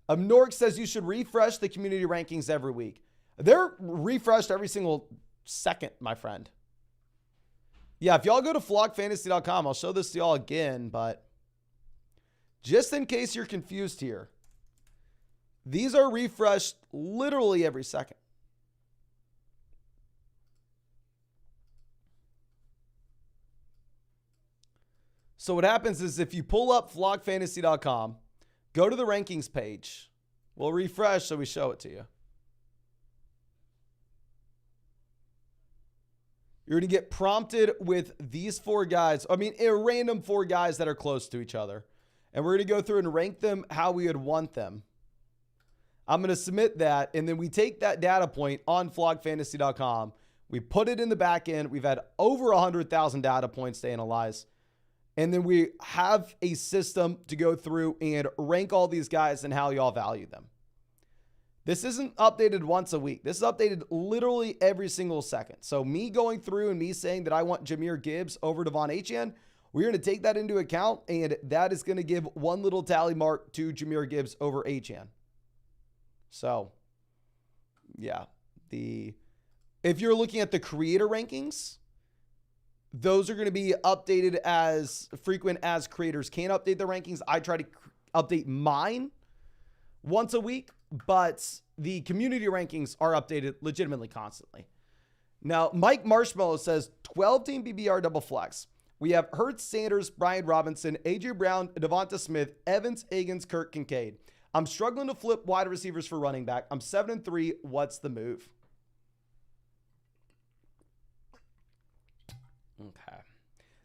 Nork says you should refresh the community rankings every week. They're refreshed every single second, my friend. Yeah, if y'all go to flockfantasy.com, I'll show this to y'all again, but just in case you're confused here, these are refreshed literally every second. So what happens is if you pull up flockfantasy.com, go to the rankings page, we'll refresh so we show it to you. You're going to get prompted with these 4 guys. I mean, a random 4 guys that are close to each other. And we're going to go through and rank them how we would want them. I'm going to submit that. And then we take that data point on flockfantasy.com. We put it in the back end. We've had over 100,000 data points to analyze. And then we have a system to go through and rank all these guys and how y'all value them. This isn't updated once a week. This is updated literally every single second. So me going through and me saying that I want Jahmyr Gibbs over Devon Achane, we're going to take that into account, and that is going to give one little tally mark to Jahmyr Gibbs over Achane. So, yeah. If you're looking at the creator rankings, those are going to be updated as frequent as creators can update their rankings. I try to update mine once a week, but the community rankings are updated legitimately constantly. Now, Mike Marshmallow says 12-team PPR double flex. We have Hurts, Sanders, Brian Robinson, A.J. Brown, Devonta Smith, Evans, Higgins, Kirk Kincaid. I'm struggling to flip wide receivers for running back. I'm 7-3. What's the move? Okay.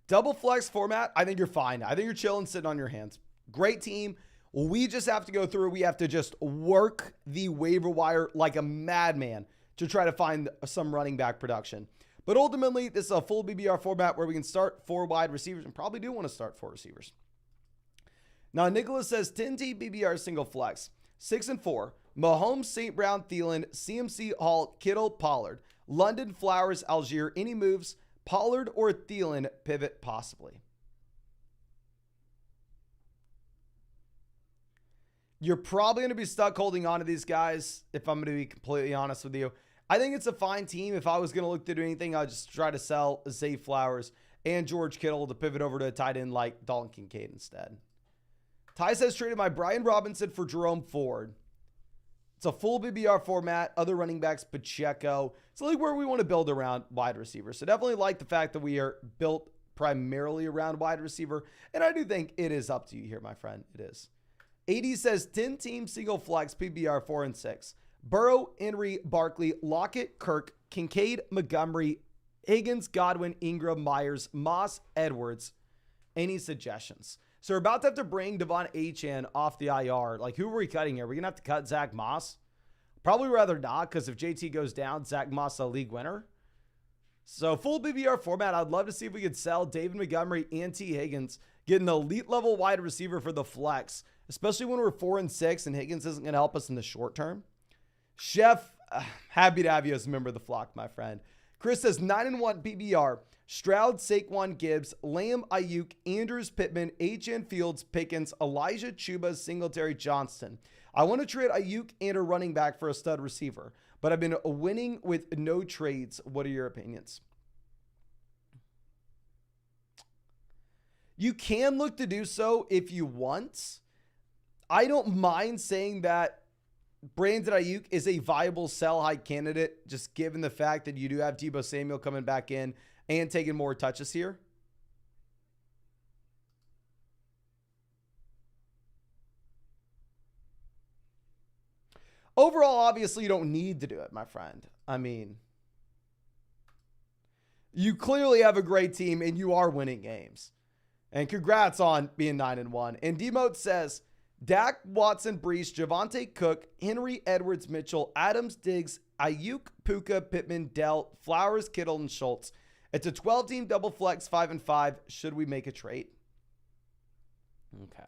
Double flex format, I think you're fine. I think you're chilling, sitting on your hands. Great team. We just have to go through. We have to just work the waiver wire like a madman to try to find some running back production. But ultimately, this is a full BBR format where we can start 4 wide receivers and probably do want to start 4 receivers. Now, Nicholas says 10-team BBR single flex. 6-4. Mahomes, St. Brown, Thielen, CMC, Hall, Kittle, Pollard. London, Flowers, Algier. Any moves? Pollard or Thielen, pivot possibly. You're probably going to be stuck holding on to these guys, if I'm going to be completely honest with you. I think it's a fine team. If I was going to look to do anything, I'd just try to sell Zay Flowers and George Kittle to pivot over to a tight end like Dalton Kincaid instead. Ty says traded my Brian Robinson for Jerome Ford. It's a full BBR format. Other running backs, Pacheco. It's a league where we want to build around wide receivers. So definitely like the fact that we are built primarily around wide receiver. And I do think it is up to you here, my friend. It is. 80 says 10-team single flex PBR 4 and 6. Burrow, Henry, Barkley, Lockett, Kirk, Kincaid, Montgomery, Higgins, Godwin, Ingram, Myers, Moss, Edwards. Any suggestions? So we're about to have to bring Devon Achane off the IR. Like, who are we cutting here? We're going to have to cut Zach Moss? Probably rather not, because if JT goes down, Zach Moss is a league winner. So full BBR format, I'd love to see if we could sell David Montgomery and T. Higgins, get an elite level wide receiver for the flex, especially when we're 4 and 6 and Higgins isn't going to help us in the short term. Chef, happy to have you as a member of the flock, my friend. Chris says 9-1 PBR. Stroud, Saquon, Gibbs, Lamb, Ayuk, Andrews, Pittman, H.N. Fields, Pickens, Elijah, Chuba, Singletary, Johnston. I want to trade Ayuk and a running back for a stud receiver, but I've been winning with no trades. What are your opinions? You can look to do so if you want. I don't mind saying that Brandon Ayuk is a viable sell high candidate, just given the fact that you do have Deebo Samuel coming back in and taking more touches here. Overall, obviously, you don't need to do it, my friend. I mean, you clearly have a great team and you are winning games. And congrats on being 9-1. And Demote says, Dak, Watson, Brees, Javonte Cook, Henry, Edwards, Mitchell, Adams, Diggs, Ayuk, Puka, Pittman, Dell, Flowers, Kittle, and Schultz. It's a 12-team double flex, 5-5. Should we make a trade? Okay.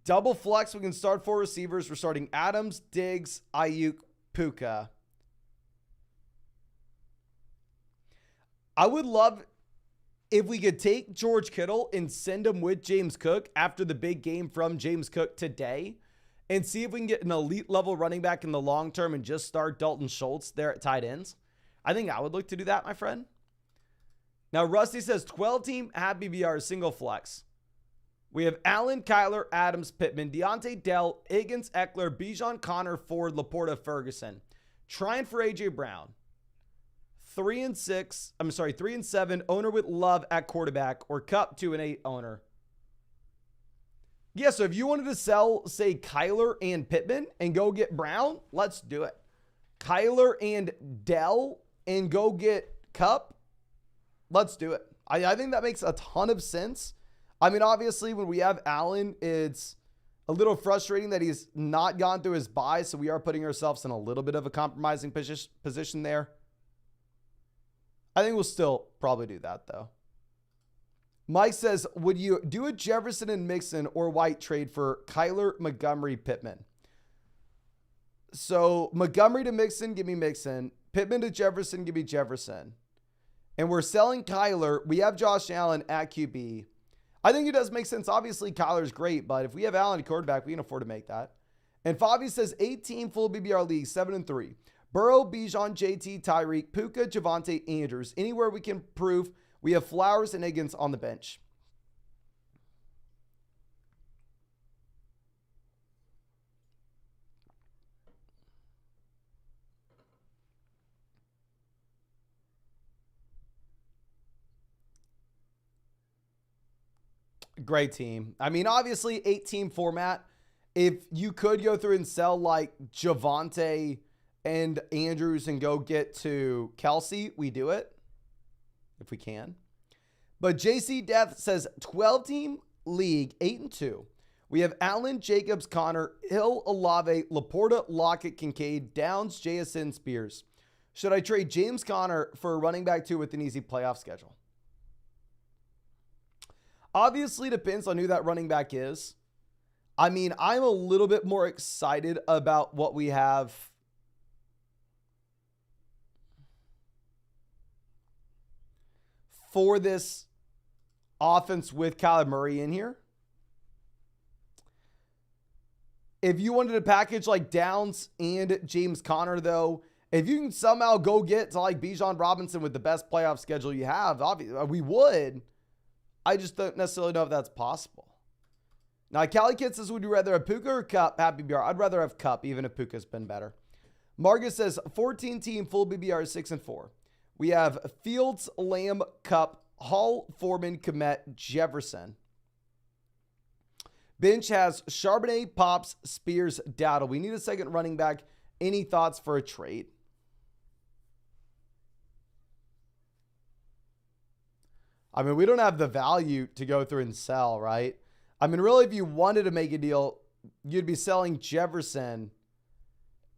Double flex, we can start 4 receivers. We're starting Adams, Diggs, Ayuk, Puka. I would love if we could take George Kittle and send him with James Cook after the big game from James Cook today and see if we can get an elite level running back in the long term and just start Dalton Schultz there at tight ends. I think I would look to do that, my friend. Now, Rusty says 12-team Happy BR single flex. We have Allen, Kyler, Adams, Pittman, Deontay, Dell, Higgins, Eckler, Bijan, Connor, Ford, Laporta, Ferguson. Trying for A.J. Brown. 3 and 7 owner with Love at quarterback or Cup 2-8 owner. Yeah, so if you wanted to sell, say, Kyler and Pittman and go get Brown, let's do it. Kyler and Dell and go get Cup, let's do it. I think that makes a ton of sense. I mean, obviously, when we have Allen, it's a little frustrating that he's not gone through his bye, so we are putting ourselves in a little bit of a compromising position there. I think we'll still probably do that, though. Mike says, would you do a Jefferson and Mixon or White trade for Kyler, Montgomery, Pittman? So Montgomery to Mixon, give me Mixon. Pittman to Jefferson, give me Jefferson. And we're selling Kyler. We have Josh Allen at QB. I think it does make sense. Obviously, Kyler's great, but if we have Allen at quarterback, we can afford to make that. And Fabi says 18 full BBR league, 7-3. Burrow, Bijan, JT, Tyreek, Puka, Javonte, Andrews. Anywhere we can prove we have Flowers and Higgins on the bench. Great team. I mean, obviously, 8-team format. If you could go through and sell like Javonte and Andrews and go get to Kelsey, we do it if we can. But JC Death says 12-team league, 8-2. We have Allen, Jacobs, Connor, Hill, Olave, Laporta, Lockett, Kincaid, Downs, JSN, Spears. Should I trade James Conner for a running back 2 with an easy playoff schedule? Obviously, depends on who that running back is. I mean, I'm a little bit more excited about what we have for this offense with Kyler Murray in here. If you wanted to package like Downs and James Conner, though, if you can somehow go get to like Bijan Robinson with the best playoff schedule you have, obviously we would. I just don't necessarily know if that's possible. Now, Cali Kid says, would you rather have Puka or Cup? Happy BR. I'd rather have Cup, even if Puka's been better. Marcus says 14-team full BBR 6-4. We have Fields, Lamb, Cup, Hall, Foreman, Komet, Jefferson. Bench has Charbonnet, Pops, Spears, Dowdle. We need a second running back. Any thoughts for a trade? I mean, we don't have the value to go through and sell, right? I mean, really, if you wanted to make a deal, you'd be selling Jefferson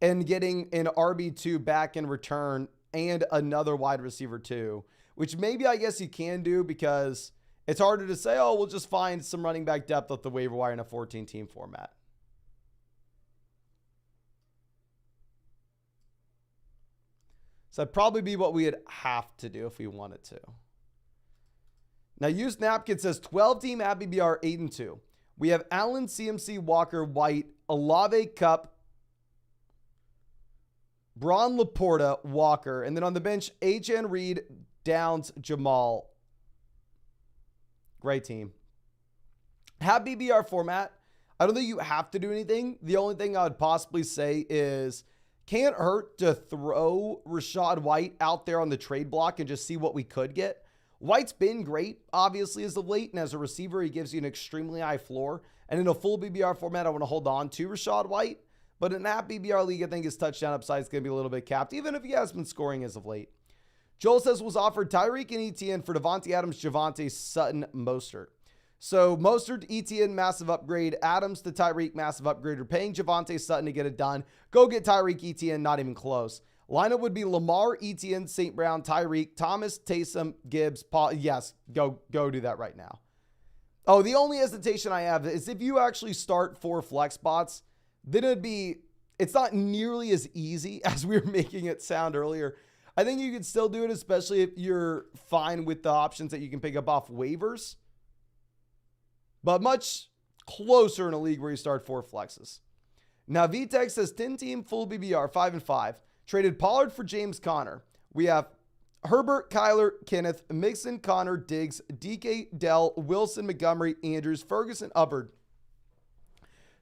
and getting an RB2 back in return and another wide receiver too, which maybe I guess you can do because it's harder to say, oh, we'll just find some running back depth off the waiver wire in a 14-team format. So that'd probably be what we'd have to do if we wanted to. Now, Used Napkin says 12-team at BBR 8-2. We have Allen, CMC, Walker, White, Olave, Cup, Braun, Laporta, Walker, and then on the bench, HN, Reed, Downs, Jamal. Great team. Have BBR format. I don't think you have to do anything. The only thing I would possibly say is can't hurt to throw Rachaad White out there on the trade block and just see what we could get. White's been great, obviously, as of late, and as a receiver, he gives you an extremely high floor. And in a full BBR format, I want to hold on to Rachaad White. But in that BBR league, I think his touchdown upside is going to be a little bit capped, even if he has been scoring as of late. Joel says was offered Tyreek and Etienne for Devontae Adams, Javonte, Sutton, Mostert. So Mostert, Etienne, massive upgrade. Adams to Tyreek, massive upgrade. We're paying Javonte Sutton to get it done. Go get Tyreek, Etienne, not even close. Lineup would be Lamar, Etienne, St. Brown, Tyreek, Thomas, Taysom, Gibbs, Paul. Yes, go do that right now. Oh, the only hesitation I have is if you actually start 4 flex spots, then it's not nearly as easy as we were making it sound earlier. I think you could still do it, especially if you're fine with the options that you can pick up off waivers. But much closer in a league where you start 4 flexes. Now, VTech says 10-team full BBR, 5-5. Traded Pollard for James Conner. We have Herbert, Kyler, Kenneth, Mixon, Connor, Diggs, DK, Dell, Wilson, Montgomery, Andrews, Ferguson, Hubbard.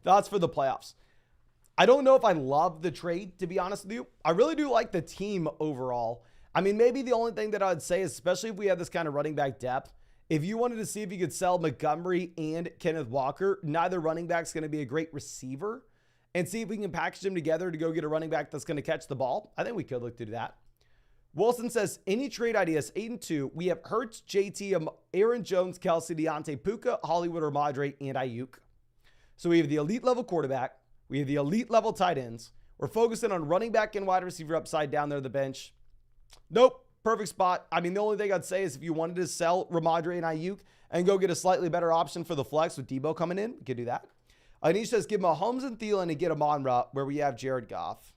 Thoughts for the playoffs. I don't know if I love the trade, to be honest with you. I really do like the team overall. I mean, maybe the only thing that I would say is, especially if we have this kind of running back depth, if you wanted to see if you could sell Montgomery and Kenneth Walker, neither running back's going to be a great receiver, and see if we can package them together to go get a running back that's going to catch the ball. I think we could look to do that. Wilson says, any trade ideas? 8-2. We have Hurts, JT, Aaron Jones, Kelsey, Deontay, Puka, Hollywood, or Madre, and Ayuk. So we have the elite level quarterback. We have the elite level tight ends. We're focusing on running back and wide receiver upside down there on the bench. Nope. Perfect spot. I mean, the only thing I'd say is if you wanted to sell Ramadre and Ayuk and go get a slightly better option for the flex with Debo coming in, you could do that. Anish says, give Mahomes and Thielen and get Amon-Ra where we have Jared Goff.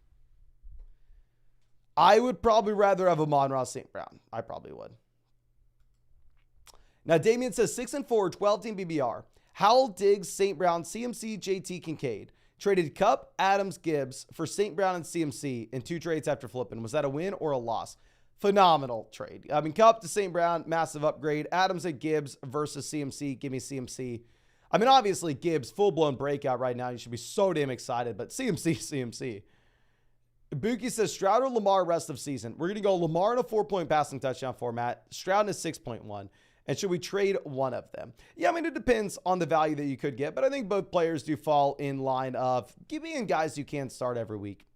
I would probably rather have Amon-Ra St. Brown. I probably would. Now, Damian says 6-4, 12-team BBR. Howell, Diggs, St. Brown, CMC, JT, Kincaid. Traded Cup, Adams, Gibbs for St. Brown and CMC in 2 trades after flipping. Was that a win or a loss? Phenomenal trade. I mean, Cup to St. Brown, massive upgrade. Adams and Gibbs versus CMC. Give me CMC. I mean, obviously, Gibbs, full-blown breakout right now. You should be so damn excited, but CMC. Buki says, Stroud or Lamar rest of season. We're going to go Lamar in a 4-point passing touchdown format. Stroud in a 6.1. And should we trade one of them? Yeah, I mean, it depends on the value that you could get, but I think both players do fall in line of giving guys you can start every week.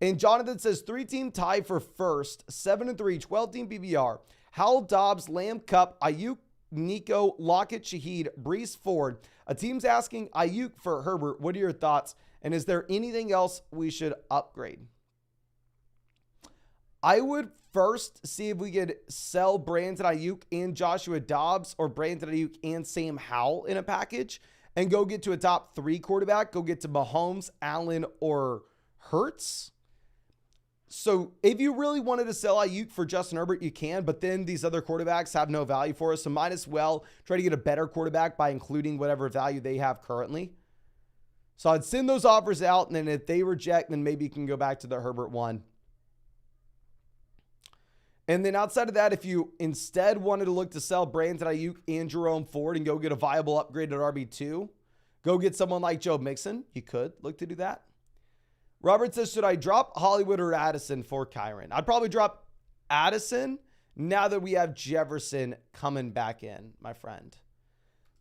And Jonathan says 3-team tie for first, 7-3, 12-team PPR. Howell, Dobbs, Lamb, Cup, Ayuk, Nico, Lockett, Shaheed, Breece, Ford. A team's asking Ayuk for Herbert. What are your thoughts? And is there anything else we should upgrade? I would first see if we could sell Brandon Ayuk and Joshua Dobbs, or Brandon Ayuk and Sam Howell in a package, and go get to a top 3 quarterback. Go get to Mahomes, Allen, or Hurts. So if you really wanted to sell Ayuk for Justin Herbert, you can, but then these other quarterbacks have no value for us. So might as well try to get a better quarterback by including whatever value they have currently. So I'd send those offers out, and then if they reject, then maybe you can go back to the Herbert one. And then outside of that, if you instead wanted to look to sell Brandon Ayuk and Jerome Ford and go get a viable upgrade at RB2, go get someone like Joe Mixon. You could look to do that. Robert says, should I drop Hollywood or Addison for Kyron? I'd probably drop Addison now that we have Jefferson coming back in, my friend.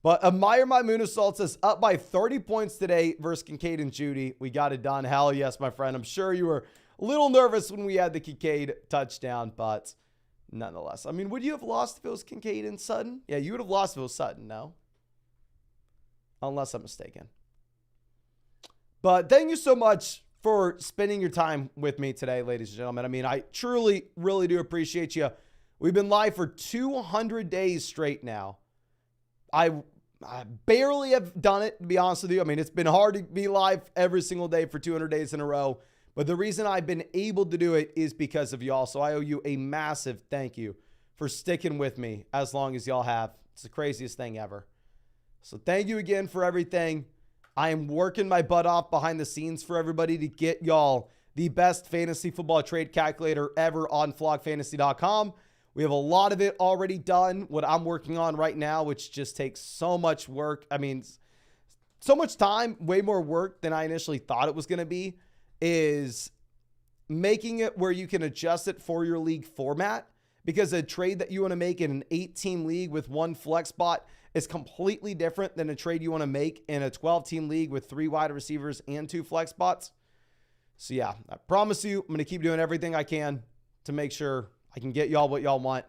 But Admire My Moon Assault says, up by 30 points today versus Kincaid and Judy. We got it done. Hell yes, my friend. I'm sure you were a little nervous when we had the Kincaid touchdown, but nonetheless. I mean, would you have lost if it was Kincaid and Sutton? Yeah, you would have lost if it was Sutton, no? Unless I'm mistaken. But thank you so much for spending your time with me today, ladies and gentlemen. I mean, I truly, really do appreciate you. We've been live for 200 days straight now. I barely have done it, to be honest with you. I mean, it's been hard to be live every single day for 200 days in a row. But the reason I've been able to do it is because of y'all. So I owe you a massive thank you for sticking with me as long as y'all have. It's the craziest thing ever. So thank you again for everything. I am working my butt off behind the scenes for everybody to get y'all the best fantasy football trade calculator ever on flogfantasy.com. We have a lot of it already done. What I'm working on right now, which just takes so much work. I mean, so much time, way more work than I initially thought it was going to be, is making it where you can adjust it for your league format, because a trade that you want to make in an 8-team league with 1 flex spot is completely different than a trade you want to make in a 12-team league with 3 wide receivers and 2 flex spots. So yeah, I promise you, I'm going to keep doing everything I can to make sure I can get y'all what y'all want.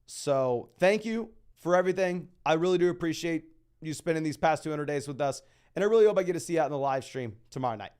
So thank you for everything. I really do appreciate you spending these past 200 days with us. And I really hope I get to see you out in the live stream tomorrow night.